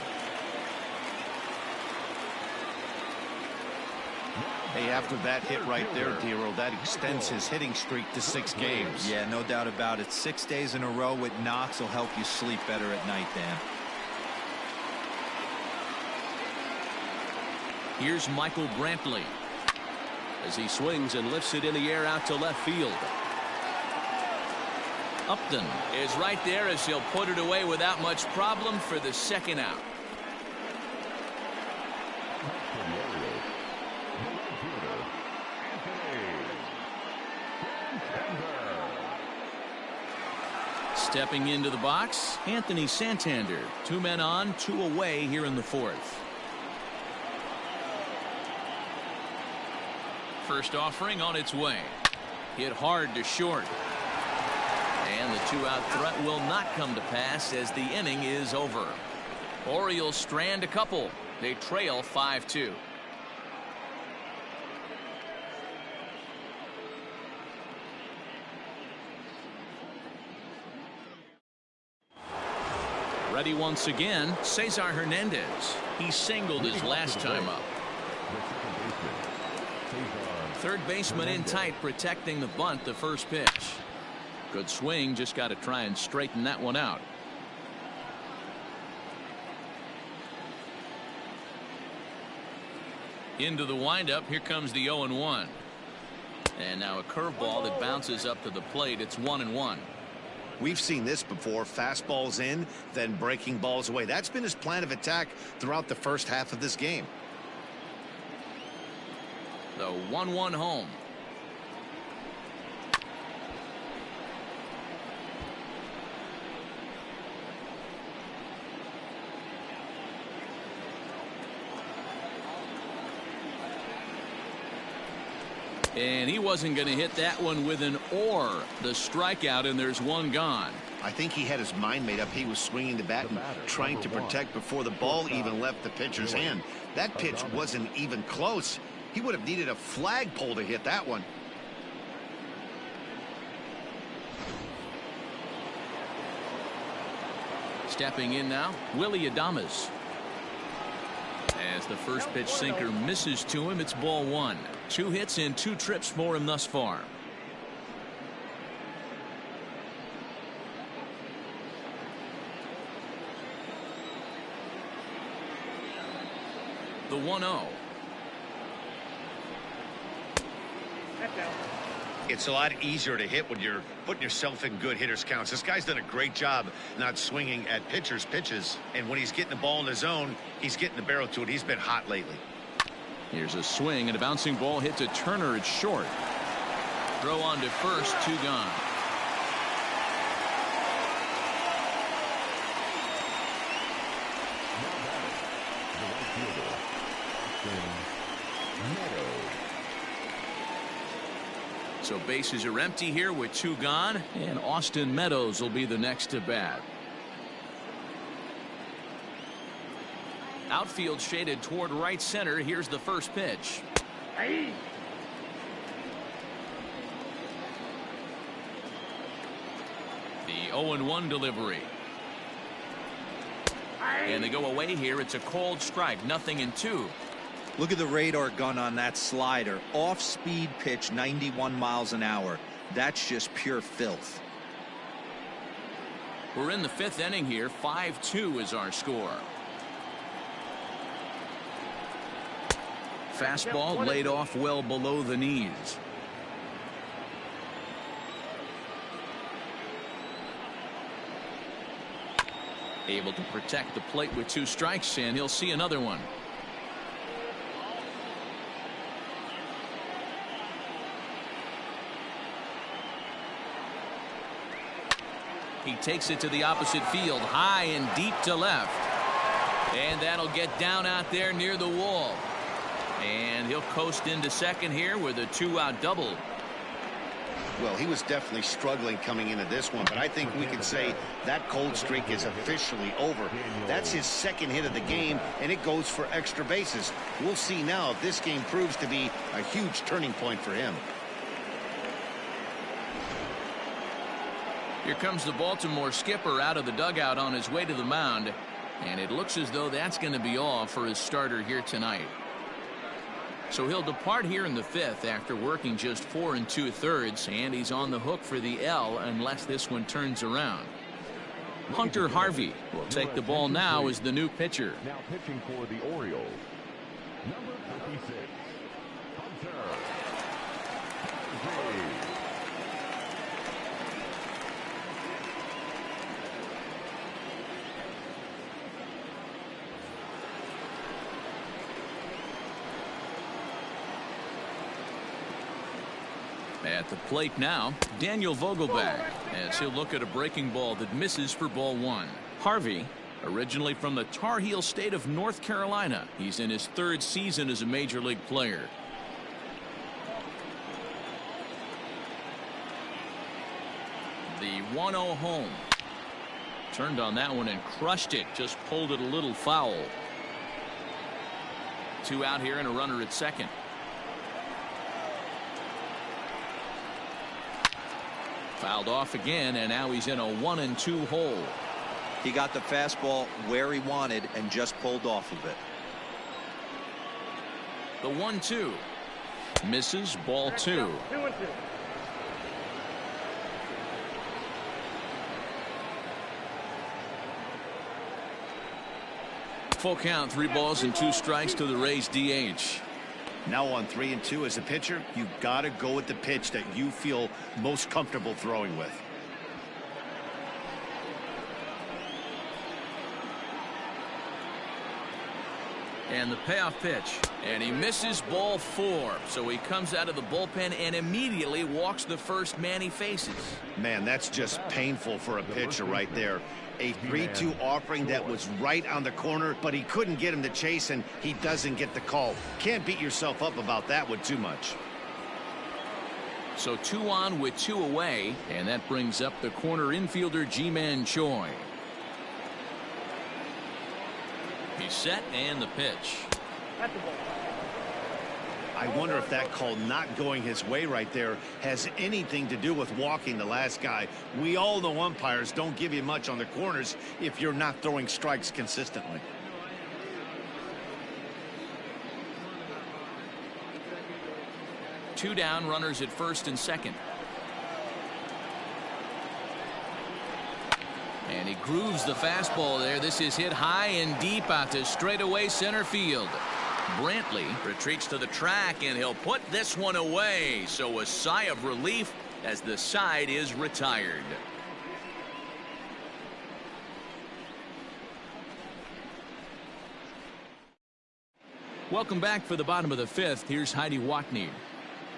Hey, after that hit right there, Dero, that extends his hitting streak to 6 games. Yeah, no doubt about it. 6 days in a row with knocks will help you sleep better at night, Dan. Here's Michael Brantley as he swings and lifts it in the air out to left field. Upton is right there as he'll put it away without much problem for the 2nd out. Stepping into the box, Anthony Santander. 2 men on, 2 away here in the 4th. First offering on its way. Hit hard to short. And the 2-out threat will not come to pass as the inning is over. Orioles strand a couple. They trail 5-2. Ready once again, Cesar Hernandez. He singled his last time up. Third baseman in tight, protecting the bunt, the first pitch. Good swing, just got to try and straighten that one out. Into the windup, here comes the 0-1. And now a curveball that bounces up to the plate. It's 1-1. We've seen this before. Fastballs in, then breaking balls away. That's been his plan of attack throughout the first half of this game. The 1-1 home. And he wasn't going to hit that one with an or. The strikeout, and there's 1 gone. I think he had his mind made up. He was swinging the bat and trying to protect before the ball even left the pitcher's hand. That pitch wasn't even close. He would have needed a flagpole to hit that one. Stepping in now, Willie Adames. As the first pitch sinker misses to him, it's ball 1. 2 hits and 2 trips for him thus far. The 1-0. It's a lot easier to hit when you're putting yourself in good hitters counts. This guy's done a great job not swinging at pitchers' pitches. And when he's getting the ball in his zone, he's getting the barrel to it. He's been hot lately. Here's a swing and a bouncing ball hit to Turner. It's short. Throw on to first, 2 gone. So bases are empty here with 2 gone, and Austin Meadows will be the next to bat. Outfield shaded toward right center. Here's the first pitch. The 0-1 delivery. And they go away here. It's a cold strike, 0-2. Look at the radar gun on that slider. Off-speed pitch, 91 miles an hour. That's just pure filth. We're in the 5th inning here. 5-2 is our score. Fastball laid off well below the knees. Able to protect the plate with 2 strikes, and he'll see another one. He takes it to the opposite field, high and deep to left. And that'll get down out there near the wall. And he'll coast into second here with a 2-out double. Well, he was definitely struggling coming into this one, but I think we can say that cold streak is officially over. That's his 2nd hit of the game, and it goes for extra bases. We'll see now if this game proves to be a huge turning point for him. Here comes the Baltimore skipper out of the dugout on his way to the mound, and it looks as though that's going to be all for his starter here tonight. So he'll depart here in the 5th after working just 4 2/3, and he's on the hook for the L unless this one turns around. Hunter Harvey will take the ball now as the new pitcher. Now pitching for the Orioles, number 56, Hunter Harvey. At the plate now, Daniel Vogelbach, as he'll look at a breaking ball that misses for ball 1. Harvey, originally from the Tar Heel state of North Carolina. He's in his 3rd season as a major league player. The 1-0 home. Turned on that one and crushed it. Just pulled it a little foul. 2 out here and a runner at second. Fouled off again, and now he's in a 1-2 hole. He got the fastball where he wanted and just pulled off of it. The 1-2 misses, ball 2. Full count, 3 balls and 2 strikes to the Rays DH. Now on 3 and 2 as a pitcher, you've got to go with the pitch that you feel most comfortable throwing with. And the payoff pitch, and he misses, ball 4. So he comes out of the bullpen and immediately walks the first man he faces. Man, that's just painful for a pitcher right there. A 3-2 offering that was right on the corner, but he couldn't get him to chase, and he doesn't get the call. Can't beat yourself up about that one too much. So 2 on with 2 away, and that brings up the corner infielder Ji-Man Choi. He's set, and the pitch. I wonder if that call not going his way right there has anything to do with walking the last guy. We all know umpires don't give you much on the corners if you're not throwing strikes consistently. Two down, runners at first and second. And he grooves the fastball there. This is hit high and deep out to straightaway center field. Brantley retreats to the track, and he'll put this one away. So a sigh of relief as the side is retired. Welcome back for the bottom of the fifth. Here's Heidi Watney.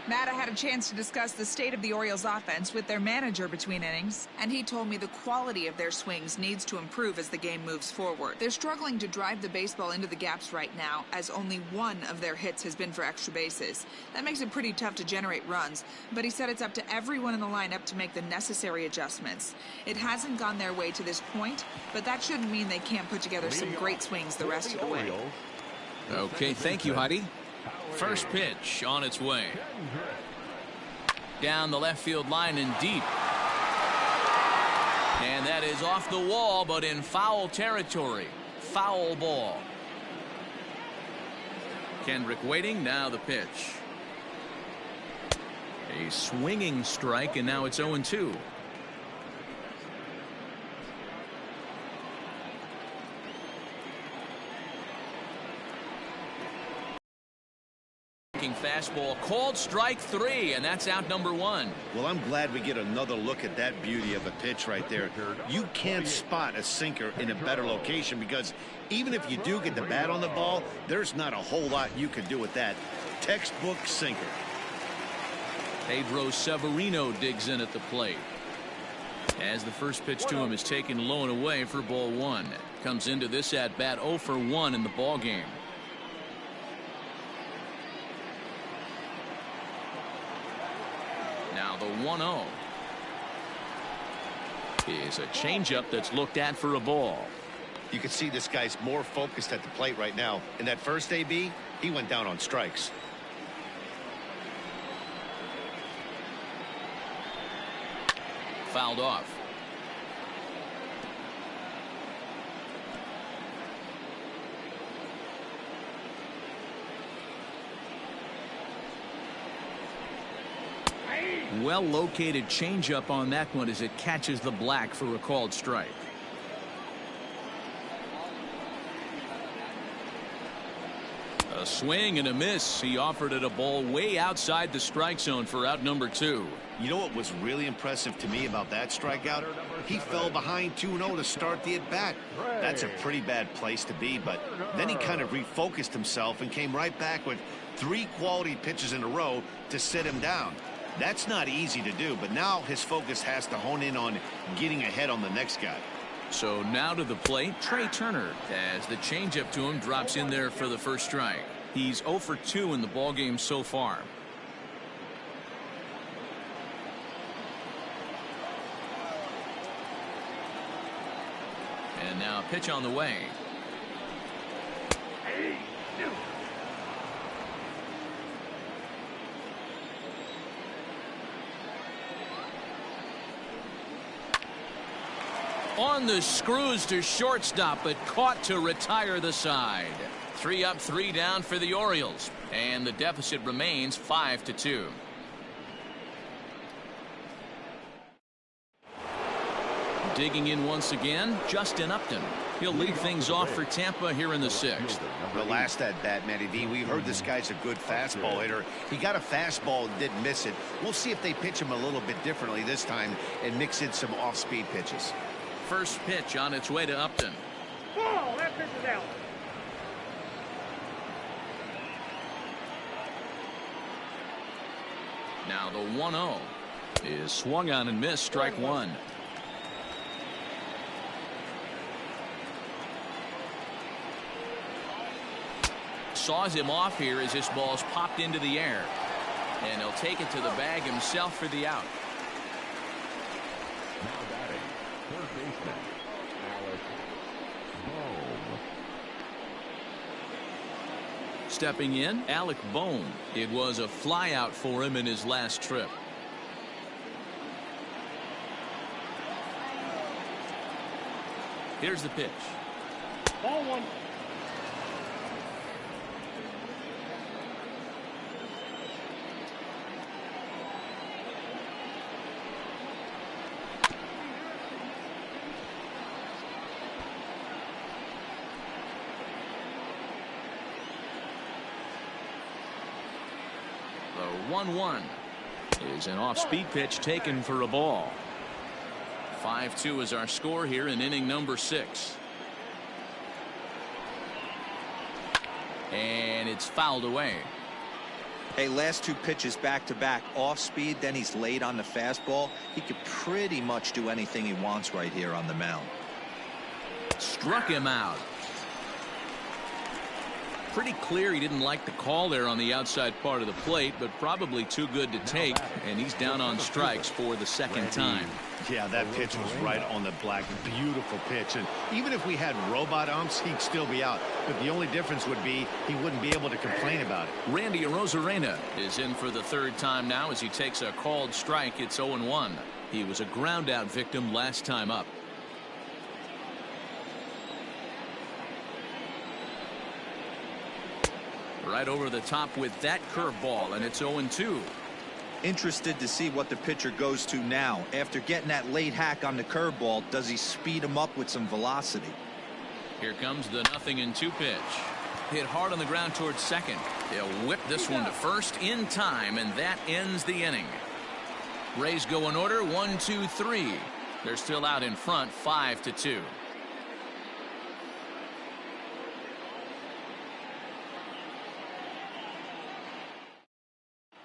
Matt, I had a chance to discuss the state of the Orioles offense with their manager between innings, and he told me the quality of their swings needs to improve as the game moves forward. They're struggling to drive the baseball into the gaps right now, as only one of their hits has been for extra bases. That makes it pretty tough to generate runs, but he said it's up to everyone in the lineup to make the necessary adjustments. It hasn't gone their way to this point, but that shouldn't mean they can't put together some great swings the rest of the way. Okay, thank you, Heidi. First pitch on its way. Down the left field line and deep. And that is off the wall, but in foul territory. Foul ball. Kendrick waiting. Now the pitch. A swinging strike, and now it's 0-2. Fastball called strike 3, and that's out number 1. Well, I'm glad we get another look at that beauty of a pitch right there. You can't spot a sinker in a better location, because even if you do get the bat on the ball, there's not a whole lot you can do with that. Textbook sinker. Pedro Severino digs in at the plate. As the first pitch to him is taken low and away for ball 1. Comes into this at bat 0 for 1 in the ball game. Now the 1-0 is a changeup that's looked at for a ball. You can see this guy's more focused at the plate right now. In that first AB, he went down on strikes. Fouled off. Well-located changeup on that one as it catches the black for a called strike. A swing and a miss. He offered it a ball way outside the strike zone for out number 2. You know what was really impressive to me about that strikeout? He fell behind 2-0 to start the at-bat. That's a pretty bad place to be, but then he kind of refocused himself and came right back with 3 quality pitches in a row to sit him down. That's not easy to do, but now his focus has to hone in on getting ahead on the next guy. So now to the plate, Trey Turner, as the changeup to him drops in there for the first strike. He's 0 for 2 in the ballgame so far. And now a pitch on the way. On the screws to shortstop, but caught to retire the side. 3 up, 3 down for the Orioles, and the deficit remains 5-2. Digging in once again, Justin Upton. He'll lead things off for Tampa here in the 6th. The last at bat, Matty V, we heard this guy's a good fastball hitter. He got a fastball and didn't miss it. We'll see if they pitch him a little bit differently this time and mix in some off-speed pitches. First pitch on its way to Upton. Ball, that pitch is out. Now the 1-0 is swung on and missed, strike 1. Saws him off here as this ball's popped into the air, and he'll take it to the bag himself for the out. Now batting, third baseman, Alec Bohm. Stepping in, Alec Bohm. It was a flyout for him in his last trip. Here's the pitch. Ball 1. The 1-1 is an off-speed pitch taken for a ball. 5-2 is our score here in inning number 6. And it's fouled away. Hey, last 2 pitches back-to-back off speed, then he's late on the fastball. He could pretty much do anything he wants right here on the mound. Struck him out. Pretty clear he didn't like the call there on the outside part of the plate, but probably too good to take, and he's down on strikes for the second time. Yeah, that pitch was right on the black. Beautiful pitch. And even if we had robot umps, he'd still be out. But the only difference would be he wouldn't be able to complain about it. Randy Arozarena is in for the 3rd time now as he takes a called strike. It's 0-1. He was a ground out victim last time up. Right over the top with that curveball, and it's 0-2. Interested to see what the pitcher goes to now. After getting that late hack on the curveball, does he speed him up with some velocity? Here comes the 0-2 pitch. Hit hard on the ground towards second. They'll whip this one to first in time, and that ends the inning. Rays go in order 1-2-3. They're still out in front 5-2.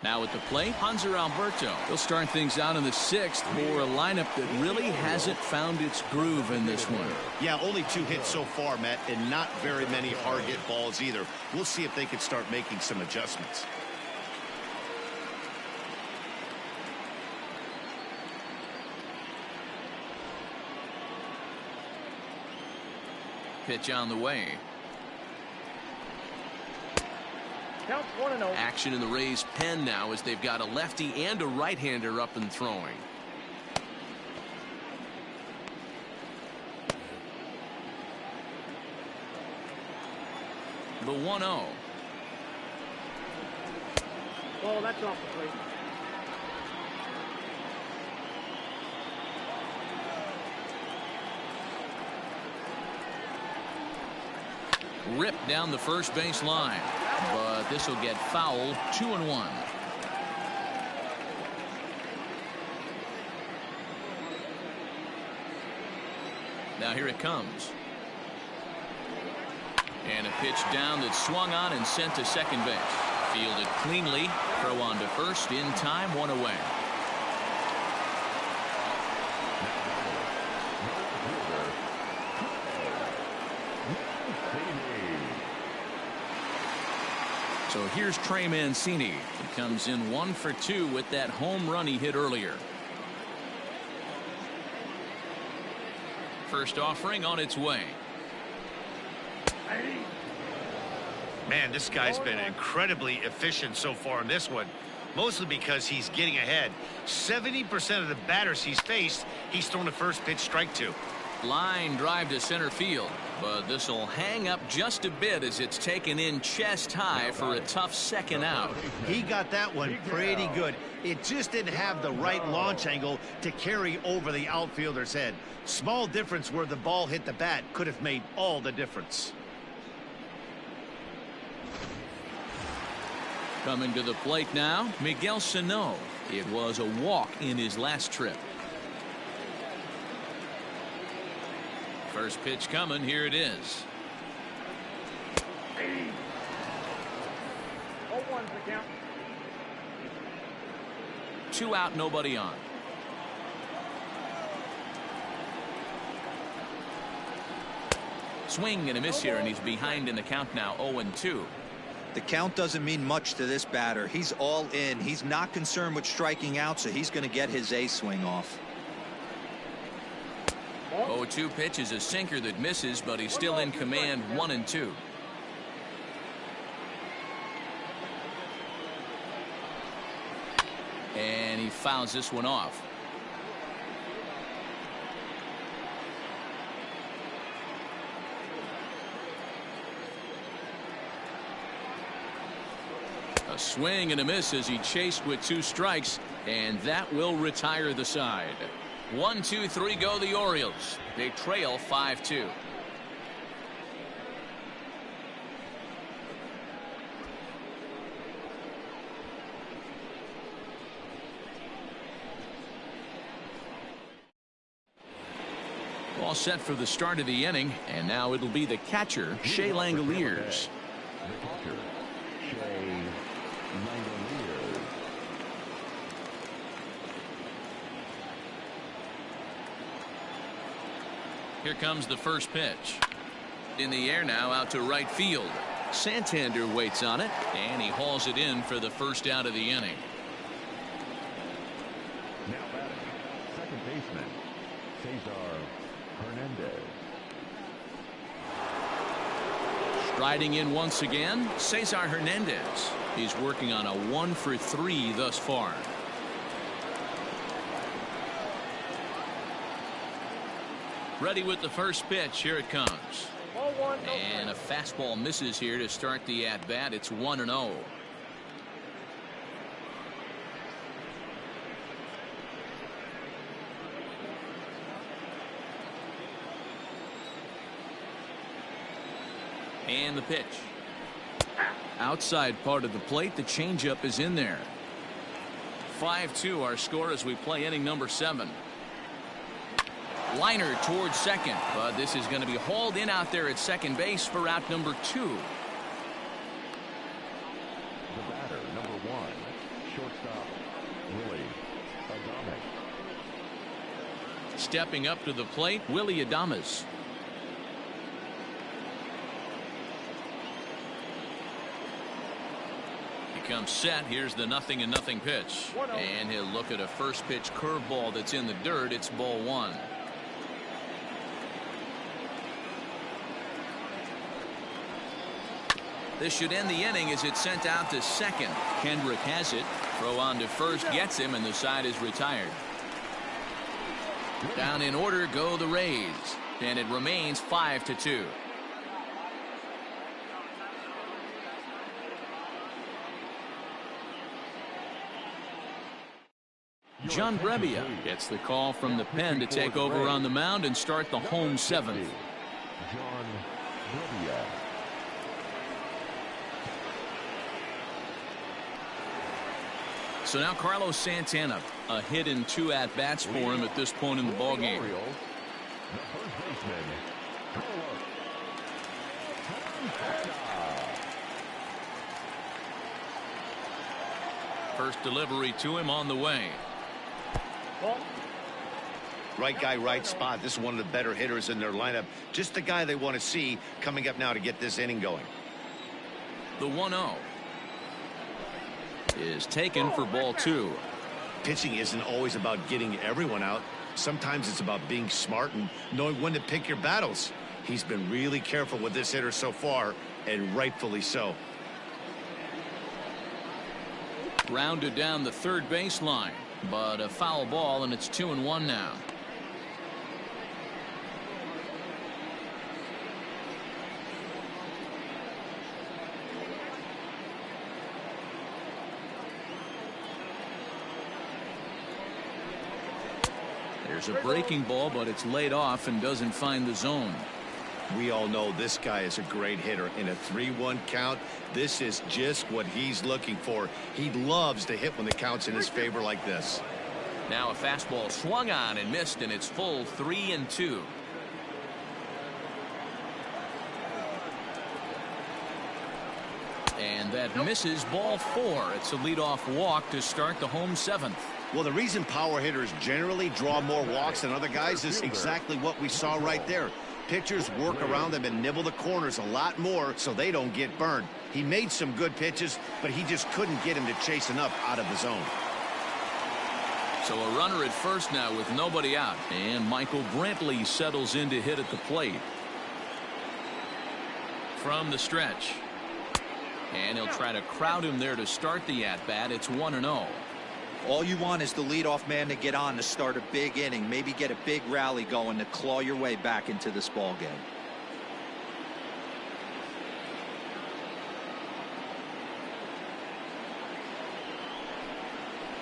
Now at the plate, Hanser Alberto. He'll start things out in the 6th for a lineup that really hasn't found its groove in this one. Yeah, only 2 hits so far, Matt, and not very many hard hit balls either. We'll see if they can start making some adjustments. Pitch on the way. Count 1-0. Action in the Rays' pen now as they've got a lefty and a right-hander up and throwing. The 1-0. Oh, that's off the plate. Ripped down the first base line, but this will get foul. 2-1. Now here it comes. And a pitch down that's swung on and sent to second base. Fielded cleanly. Throw on to first in time. 1 away. So here's Trey Mancini. He comes in 1 for 2 with that home run he hit earlier. First offering on its way. Man, this guy's been incredibly efficient so far in this one, mostly because he's getting ahead. 70% of the batters he's faced, he's thrown a first pitch strike to. Line drive to center field, but this will hang up just a bit as it's taken in chest high for a tough second out. He got that one pretty good. It just didn't have the right launch angle to carry over the outfielder's head. Small difference where the ball hit the bat could have made all the difference. Coming to the plate now, Miguel Sano. It was a walk in his last trip. First pitch coming. Here it is. 0-1's the count. 2 out, nobody on. Swing and a miss here, and he's behind in the count now. 0-2. The count doesn't mean much to this batter. He's all in. He's not concerned with striking out, so he's going to get his A swing off. 0-2 pitch is a sinker that misses, but he's still in command. 1-2. And he fouls this one off. A swing and a miss as he chased with 2 strikes, and that will retire the side. 1-2-3 go the Orioles. They trail 5-2. all set for the start of the inning, and now it'll be the catcher, Shea Langoliers. The catcher, Shea Langoliers. Here comes the first pitch. In the air now, out to right field. Santander waits on it, and he hauls it in for the first out of the inning. Now batting, second baseman, Cesar Hernandez. Striding in once again, Cesar Hernandez. He's working on a 1-for-3 thus far. Ready with the first pitch. Here it comes. Ball one, no And a fastball misses here to start the at-bat. It's 1-0. And the pitch. Outside part of the plate. The changeup is in there. 5-2 our score as we play inning number 7. Liner towards second, but this is going to be hauled in out there at second base for out number 2. The batter, number 1, shortstop, Willie Adames. Stepping up to the plate, Willie Adames. He comes set. Here's the 0-0 pitch. And he'll look at a first pitch curveball that's in the dirt. It's ball 1. This should end the inning as it's sent out to second. Kendrick has it. Throw on to first gets him, and the side is retired. Down in order go the Rays, and it remains 5-2. John Brebbia gets the call from the pen to take over on the mound and start the home 7th. John Brebbia. So now Carlos Santana, a hit in 2 at-bats for him at this point in the ballgame. Orioles, the first baseman, Carlos Santana. First delivery to him on the way. ball. Right guy, right spot. This is one of the better hitters in their lineup. Just the guy they want to see coming up now to get this inning going. The 1-0 is taken for ball 2. Pitching isn't always about getting everyone out. Sometimes it's about being smart and knowing when to pick your battles. He's been really careful with this hitter so far, and rightfully so. Rounded down the third baseline, but a foul ball, and it's 2-1 now. There's a breaking ball, but it's laid off and doesn't find the zone. We all know this guy is a great hitter. In a 3-1 count, this is just what he's looking for. He loves to hit when the count's in his favor like this. Now a fastball swung on and missed, and it's full 3-2. And that misses ball 4. It's a leadoff walk to start the home 7th. Well, the reason power hitters generally draw more walks than other guys is exactly what we saw right there. Pitchers work around them and nibble the corners a lot more so they don't get burned. He made some good pitches, but he just couldn't get him to chase enough out of the zone. So a runner at first now with nobody out, and Michael Brantley settles in to hit at the plate. From the stretch, and he'll try to crowd him there to start the at-bat. It's 1-0. All you want is the leadoff man to get on to start a big inning, maybe get a big rally going to claw your way back into this ball game.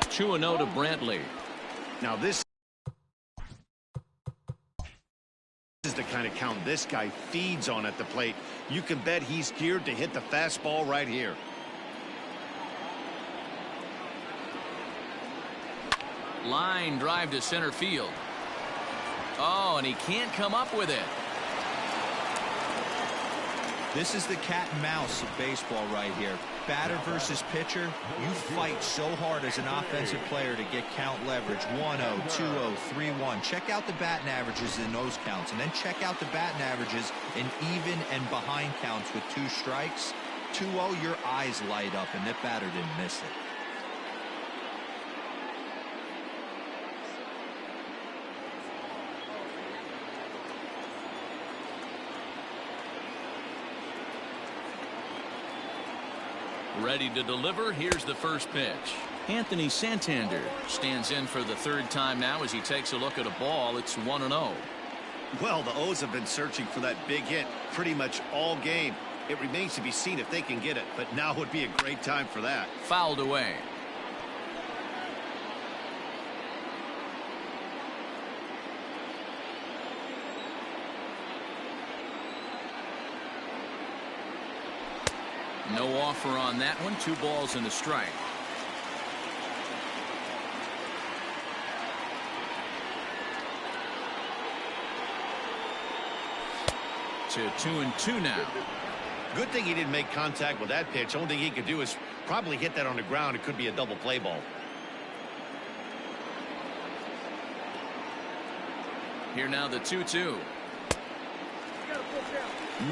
Two 2-0 to Brantley. Now this is the kind of count this guy feeds on at the plate. You can bet he's geared to hit the fastball right here. Line drive to center field. Oh, and he can't come up with it. This is the cat and mouse of baseball right here. Batter versus pitcher. You fight so hard as an offensive player to get count leverage. 1-0, 2-0, 3-1. Check out the batting averages in those counts, and then check out the batting averages in even and behind counts with 2 strikes. 2-0, your eyes light up, and that batter didn't miss it. Ready to deliver. Here's the first pitch. Anthony Santander stands in for the 3rd time now as he takes a look at a ball. It's 1-0. Well, the O's have been searching for that big hit pretty much all game. It remains to be seen if they can get it, but now would be a great time for that. Fouled away. No offer on that one. 2 balls and a strike. To 2-2 now. Good thing he didn't make contact with that pitch. Only thing he could do is probably hit that on the ground. It could be a double play ball. Here now the 2-2.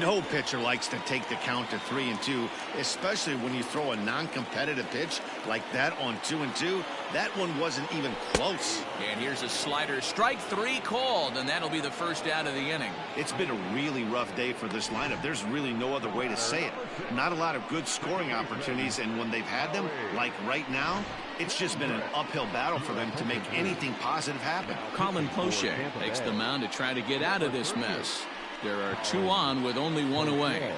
No pitcher likes to take the count to 3-2, especially when you throw a non-competitive pitch like that on 2-2. That one wasn't even close. And here's a slider. Strike 3 called, and that'll be the first out of the inning. It's been a really rough day for this lineup. There's really no other way to say it. Not a lot of good scoring opportunities, and when they've had them, like right now, it's just been an uphill battle for them to make anything positive happen. Colin Poche takes the mound to try to get out of this mess. There are 2 on with only 1 away.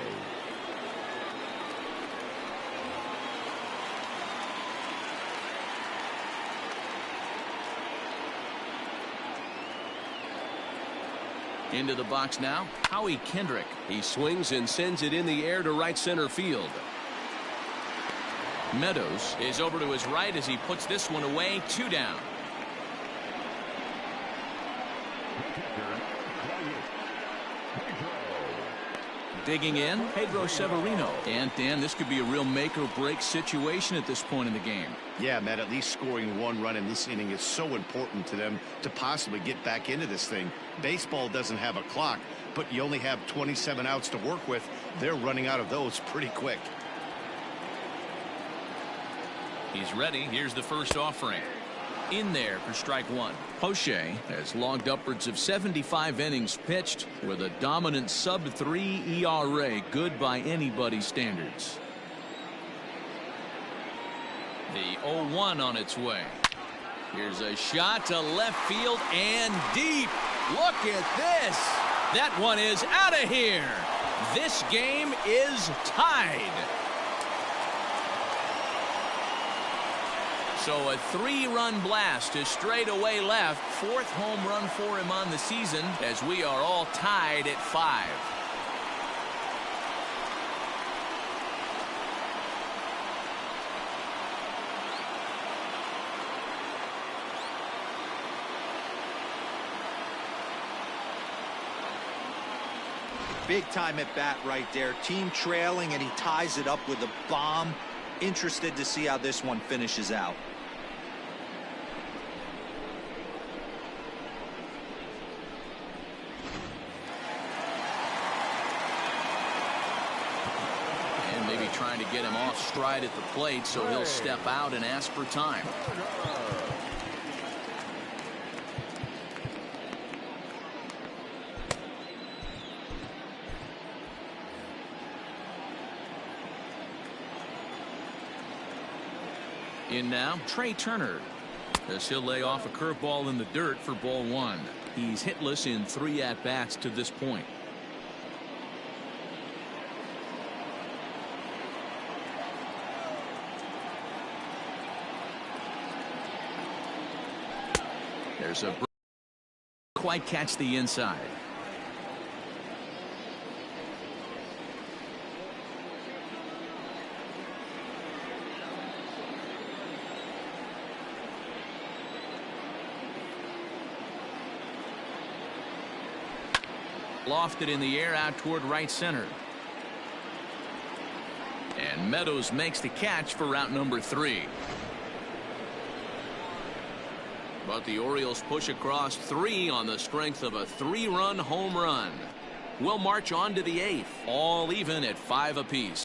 Into the box now, Howie Kendrick. He swings and sends it in the air to right center field. Meadows is over to his right as he puts this one away. 2 down. Digging in, Pedro Severino. And Dan, this could be a real make or break situation at this point in the game. Yeah, Matt, at least scoring 1 run in this inning is so important to them to possibly get back into this thing. Baseball doesn't have a clock, but you only have 27 outs to work with. They're running out of those pretty quick. He's ready. Here's the first offering. In there for strike 1. Poche has logged upwards of 75 innings pitched with a dominant sub-3 ERA, good by anybody's standards. The 0-1 on its way. Here's a shot to left field and deep. Look at this. That one is out of here. This game is tied. So a 3-run blast to straightaway left. 4th home run for him on the season as we are all tied at 5. Big time at bat right there. Team trailing, and he ties it up with a bomb. Interested to see how this one finishes out. And maybe trying to get him off stride at the plate, so he'll step out and ask for time. In now, Trey Turner, as he'll lay off a curveball in the dirt for ball 1. He's hitless in 3 at-bats to this point. There's a quite catch the inside. Lofted in the air out toward right center. And Meadows makes the catch for route number 3. But the Orioles push across 3 on the strength of a 3-run home run. We'll march on to the 8th, all even at 5 apiece.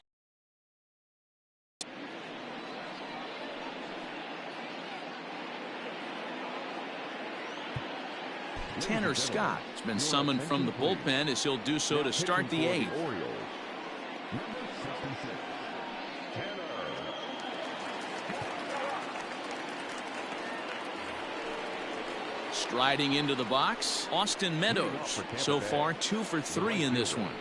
Tanner Scott has been summoned from the bullpen as he'll do so to start the 8th. Striding into the box, Austin Meadows. So far 2 for 3 in this one.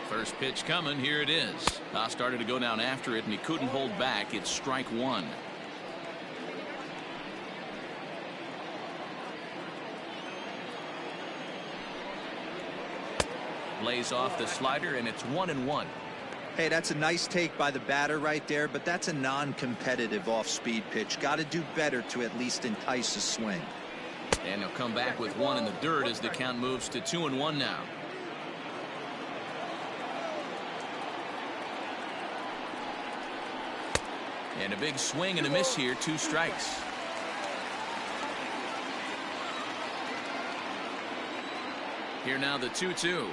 First pitch coming. Here it is. Started to go down after it, and he couldn't hold back. It's strike 1. Lays off the slider, and it's 1-1. Hey, that's a nice take by the batter right there, but that's a non-competitive off-speed pitch. Got to do better to at least entice a swing. And he'll come back with 1 in the dirt as the count moves to 2-1 now. And a big swing and a miss here. 2 strikes. Here now the 2-2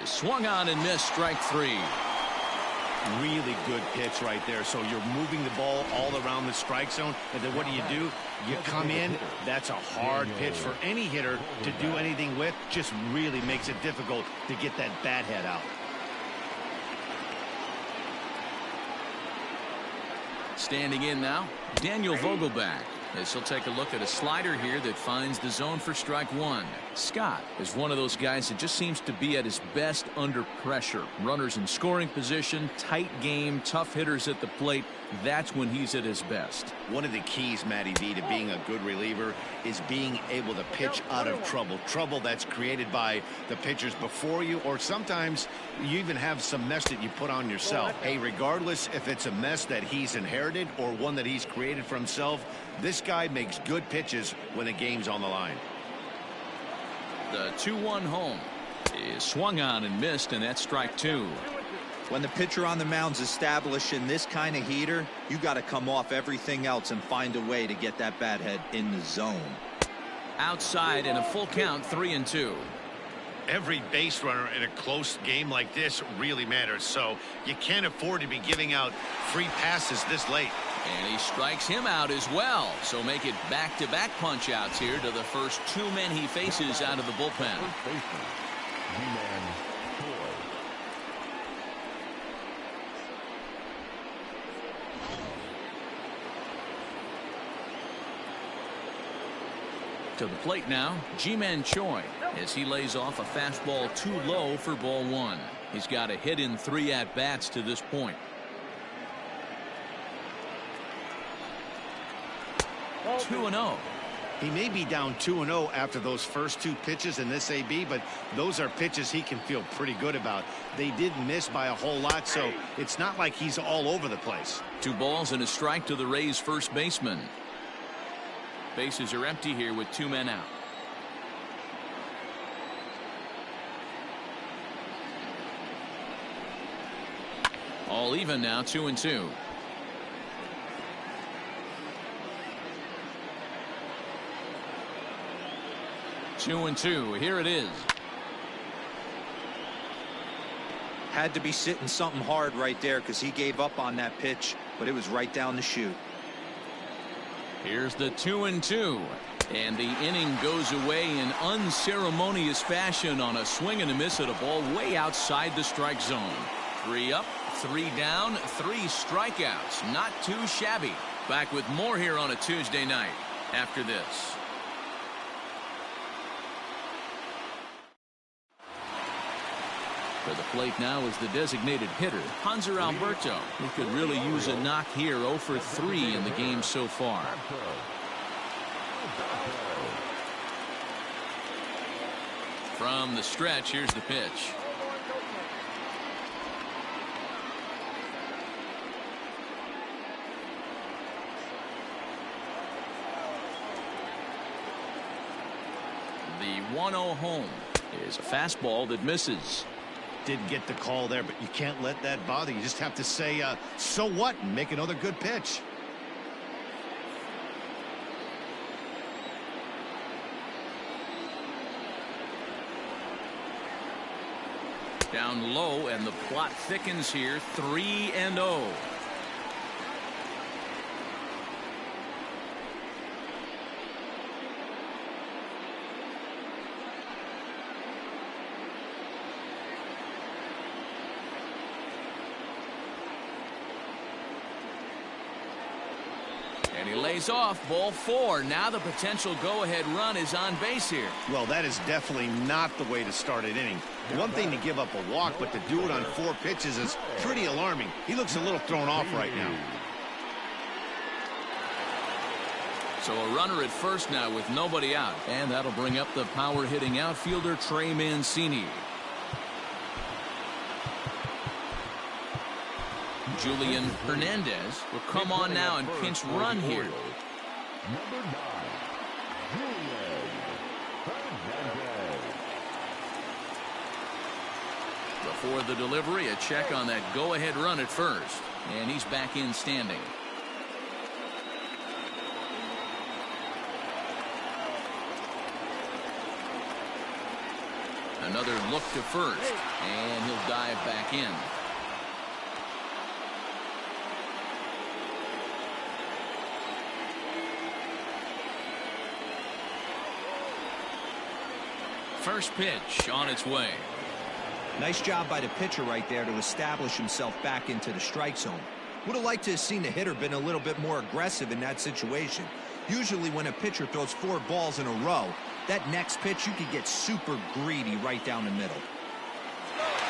is swung on and missed. Strike 3. Really good pitch right there. So you're moving the ball all around the strike zone, and then what do? You come in. That's a hard pitch for any hitter to do anything with. Just really makes it difficult to get that bat head out. Standing in now, Daniel Vogelback, as he'll take a look at a slider here that finds the zone for strike 1. Scott is one of those guys that just seems to be at his best under pressure. Runners in scoring position, tight game, tough hitters at the plate. That's when he's at his best. One of the keys, Matty V, to being a good reliever is being able to pitch out of trouble. Trouble that's created by the pitchers before you, or sometimes you even have some mess that you put on yourself. Hey, regardless if it's a mess that he's inherited or one that he's created for himself, this guy makes good pitches when the game's on the line. The 2-1 home is swung on and missed, and that's strike 2. When the pitcher on the mound's establishing this kind of heater, you got to come off everything else and find a way to get that bat head in the zone. Outside in a full count, 3-2. Every base runner in a close game like this really matters, so you can't afford to be giving out free passes this late. And he strikes him out as well. So make it back-to-back punch-outs here to the first 2 men he faces out of the bullpen. To the plate now, Ji-Man Choi, as he lays off a fastball too low for ball 1. He's got a hit in 3 at-bats to this point. 2-0. He may be down 2-0 after those first 2 pitches in this AB, but those are pitches he can feel pretty good about. They did miss by a whole lot, so it's not like he's all over the place. 2 balls and a strike to the Rays first baseman. Bases are empty here with 2 men out. All even now, 2-2. Two and two. Here it is. Had to be sitting something hard right there because he gave up on that pitch, but it was right down the chute. Here's the 2-2. And the inning goes away in unceremonious fashion on a swing and a miss at a ball way outside the strike zone. 3 up, 3 down, 3 strikeouts. Not too shabby. Back with more here on a Tuesday night after this. To the plate now is the designated hitter, Hanser Alberto, who could really use a knock here. 0 for 3 in the game so far. From the stretch, here's the pitch. The 1-0 home is a fastball that misses. Didn't get the call there, but you can't let that bother you. Just have to say, so what, and make another good pitch. Down low, and the plot thickens here. 3-0. And he lays off. Ball 4. Now the potential go-ahead run is on base here. Well, that is definitely not the way to start an inning. One thing to give up a walk, but to do it on 4 pitches is pretty alarming. He looks a little thrown off right now. So a runner at first now with nobody out. And that'll bring up the power-hitting outfielder Trey Mancini. Julian Hernandez will come on now and pinch run here. Number 9, Julian Hernandez. Before the delivery, a check on that go-ahead run at first. And he's back in standing. Another look to first. And he'll dive back in. First pitch on its way. Nice job by the pitcher right there to establish himself back into the strike zone. Would have liked to have seen the hitter been a little bit more aggressive in that situation. Usually when a pitcher throws 4 balls in a row, that next pitch you could get super greedy right down the middle.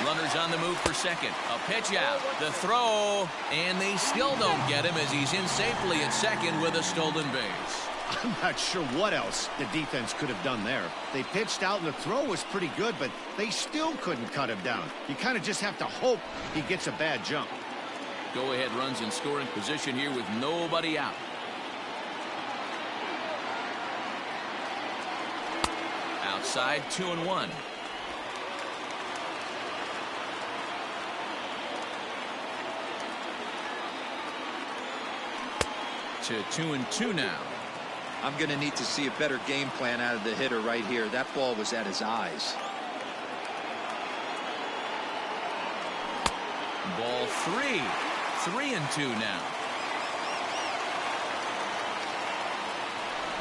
Runners on the move for second. A pitch out. The throw. And they still don't get him as he's in safely at second with a stolen base. I'm not sure what else the defense could have done there. They pitched out and the throw was pretty good, but they still couldn't cut him down. You kind of just have to hope he gets a bad jump. Go ahead runs in scoring position here with nobody out. Outside 2-1. To 2-2 now. I'm going to need to see a better game plan out of the hitter right here. That ball was at his eyes. Ball 3. 3-2 now.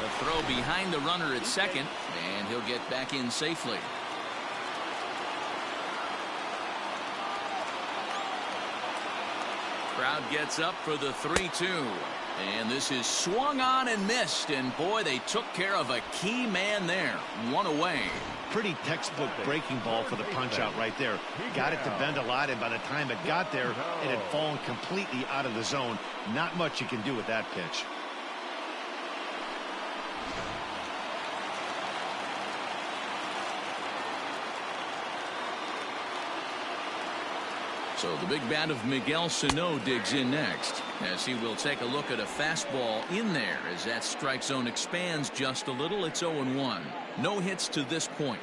A throw behind the runner at second, and he'll get back in safely. Crowd gets up for the 3-2. And this is swung on and missed. And boy, they took care of a key man there. 1 away. Pretty textbook breaking ball for the punch out right there. Got it to bend a lot, and by the time it got there, it had fallen completely out of the zone. Not much you can do with that pitch. So the big bat of Miguel Sano digs in next, as he will take a look at a fastball in there as that strike zone expands just a little. It's 0-1. No hits to this point.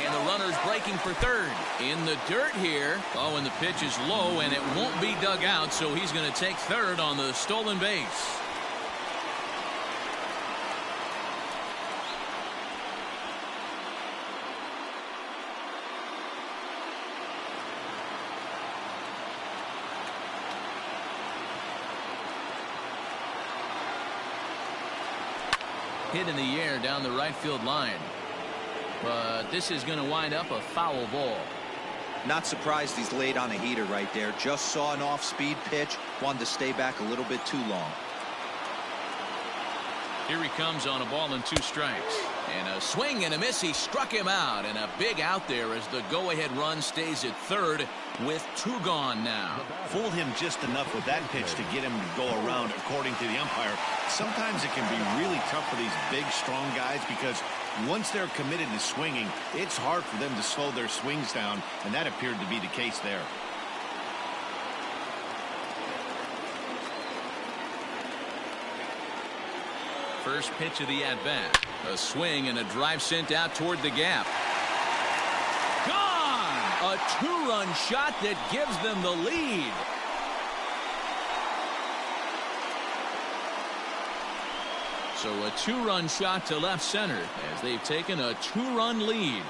And the runner's breaking for third. In the dirt here. Oh, and the pitch is low, and it won't be dug out, so he's going to take third on the stolen base. Hit in the air down the right field line. But this is going to wind up a foul ball. Not surprised he's laid on a heater right there. Just saw an off-speed pitch. Wanted to stay back a little bit too long. Here he comes on a ball and 2 strikes. And a swing and a miss. He struck him out. And a big out there as the go-ahead run stays at third with 2 gone now. Fooled him just enough with that pitch to get him to go around, according to the umpire. Sometimes it can be really tough for these big, strong guys because once they're committed to swinging, it's hard for them to slow their swings down, and that appeared to be the case there. First pitch of the at-bat. A swing and a drive sent out toward the gap. Gone! A two-run shot that gives them the lead. So a two-run shot to left center as they've taken a two-run lead.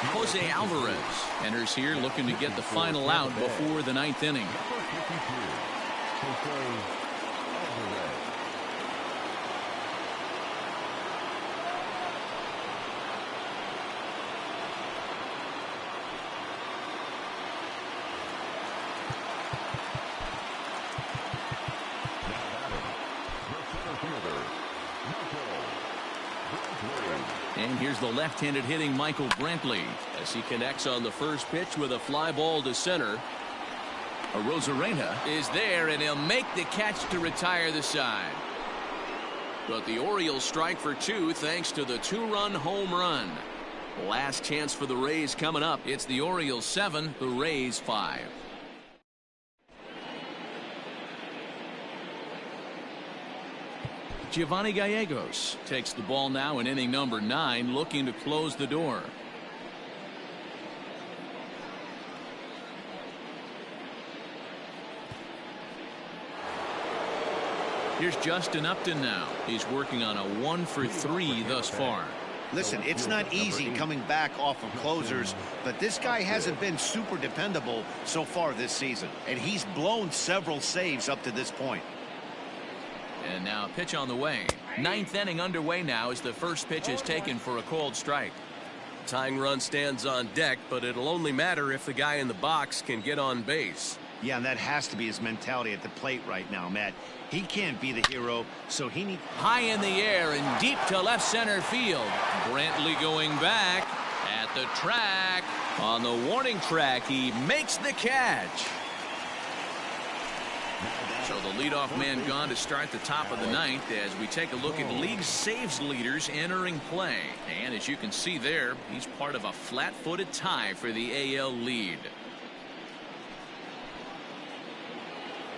Jose Alvarez enters here looking to get the final out before the ninth inning. And here's the left-handed hitting Michael Brantley as he connects on the first pitch with a fly ball to center. Arozarena is there, and he'll make the catch to retire the side. But the Orioles strike for two thanks to the two-run home run. Last chance for the Rays coming up. It's the Orioles 7, the Rays 5. Giovanni Gallegos takes the ball now in inning number 9, looking to close the door. Here's Justin Upton now. He's working on a 1-for-3 thus far. Listen, it's not easy coming back off of closers, but this guy hasn't been super dependable so far this season, and he's blown several saves up to this point. And now a pitch on the way. Ninth inning underway now as the first pitch is taken for a called strike. Tying run stands on deck, but it'll only matter if the guy in the box can get on base. Yeah, and that has to be his mentality at the plate right now, Matt. He can't be the hero, so he needs... High in the air and deep to left center field. Brantley going back at the track. On the warning track, he makes the catch. So the leadoff man gone to start the top of the ninth as we take a look at league saves leaders entering play. And as you can see there, he's part of a flat-footed tie for the AL lead.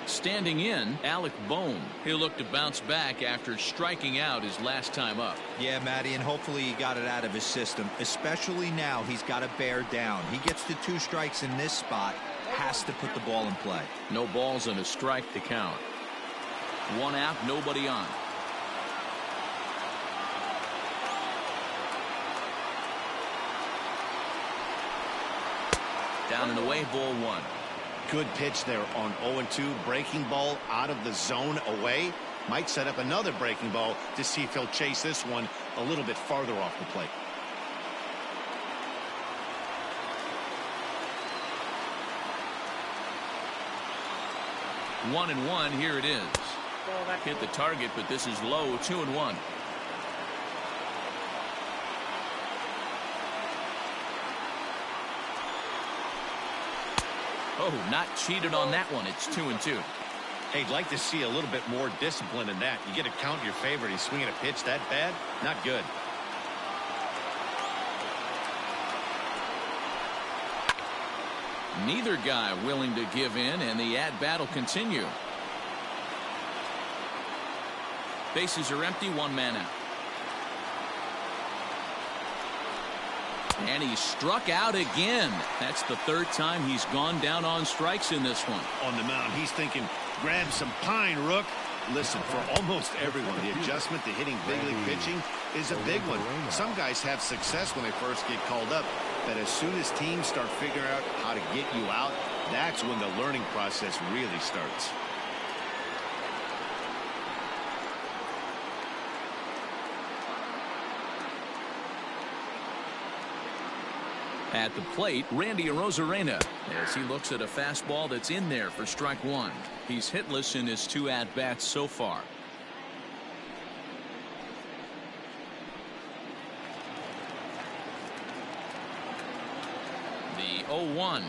Standing in, Alec Bohm. He'll look to bounce back after striking out his last time up. Yeah, Matty, and hopefully he got it out of his system. Especially now, he's got to bear down. He gets to 2 strikes in this spot. Has to put the ball in play. No balls and a strike to count. 1 out, nobody on. Down and away, ball 1. Good pitch there on 0-2. Breaking ball out of the zone away. Might set up another breaking ball to see if he'll chase this one a little bit farther off the plate. One and one, here it is. Hit the target, but this is low. 2-1. Oh, not cheated on that one. It's 2-2. Hey, I'd like to see a little bit more discipline in that. You get a count in your favor. He's swinging a pitch that bad. Not good. Neither guy willing to give in, and the at-bat will continue. Bases are empty, 1 man out. And he struck out again. That's the 3rd time he's gone down on strikes in this one. On the mound, he's thinking, grab some pine, Rook. Listen, for almost everyone, the adjustment to hitting big league pitching is a big one. Some guys have success when they first get called up, but as soon as teams start figuring out how to get you out, that's when the learning process really starts. At the plate, Randy Arozarena, as he looks at a fastball that's in there for strike one. He's hitless in his 2 at-bats so far. The 0-1.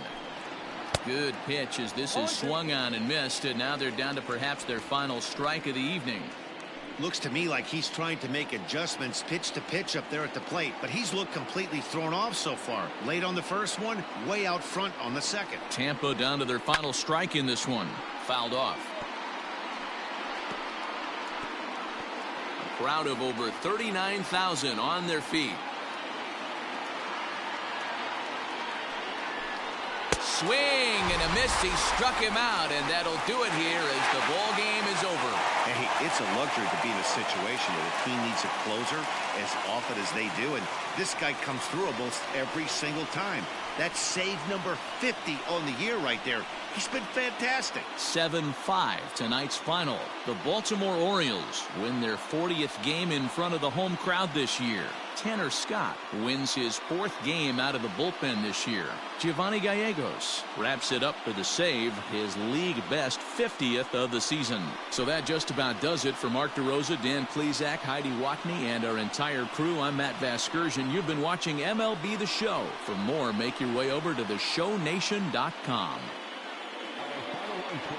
Good pitch as this is swung on and missed, and now they're down to perhaps their final strike of the evening. Looks to me like he's trying to make adjustments pitch to pitch up there at the plate, but he's looked completely thrown off so far. Late on the first one, way out front on the second. Tampa down to their final strike in this one. Fouled off. A crowd of over 39,000 on their feet. Swing and a miss. He struck him out, and that'll do it here as the ball game is over. Hey, it's a luxury to be in a situation where the team needs a closer as often as they do, and this guy comes through almost every single time. That's save number 50 on the year right there. He's been fantastic. 7-5 tonight's final. The Baltimore Orioles win their 40th game in front of the home crowd this year. Tanner Scott wins his 4th game out of the bullpen this year. Giovanni Gallegos wraps it up for the save, his league best 50th of the season. So that just about does it for Mark DeRosa, Dan Plesac, Heidi Watney, and our entire crew. I'm Matt Vasgersian. You've been watching MLB The Show. For more, make your way over to theshownation.com.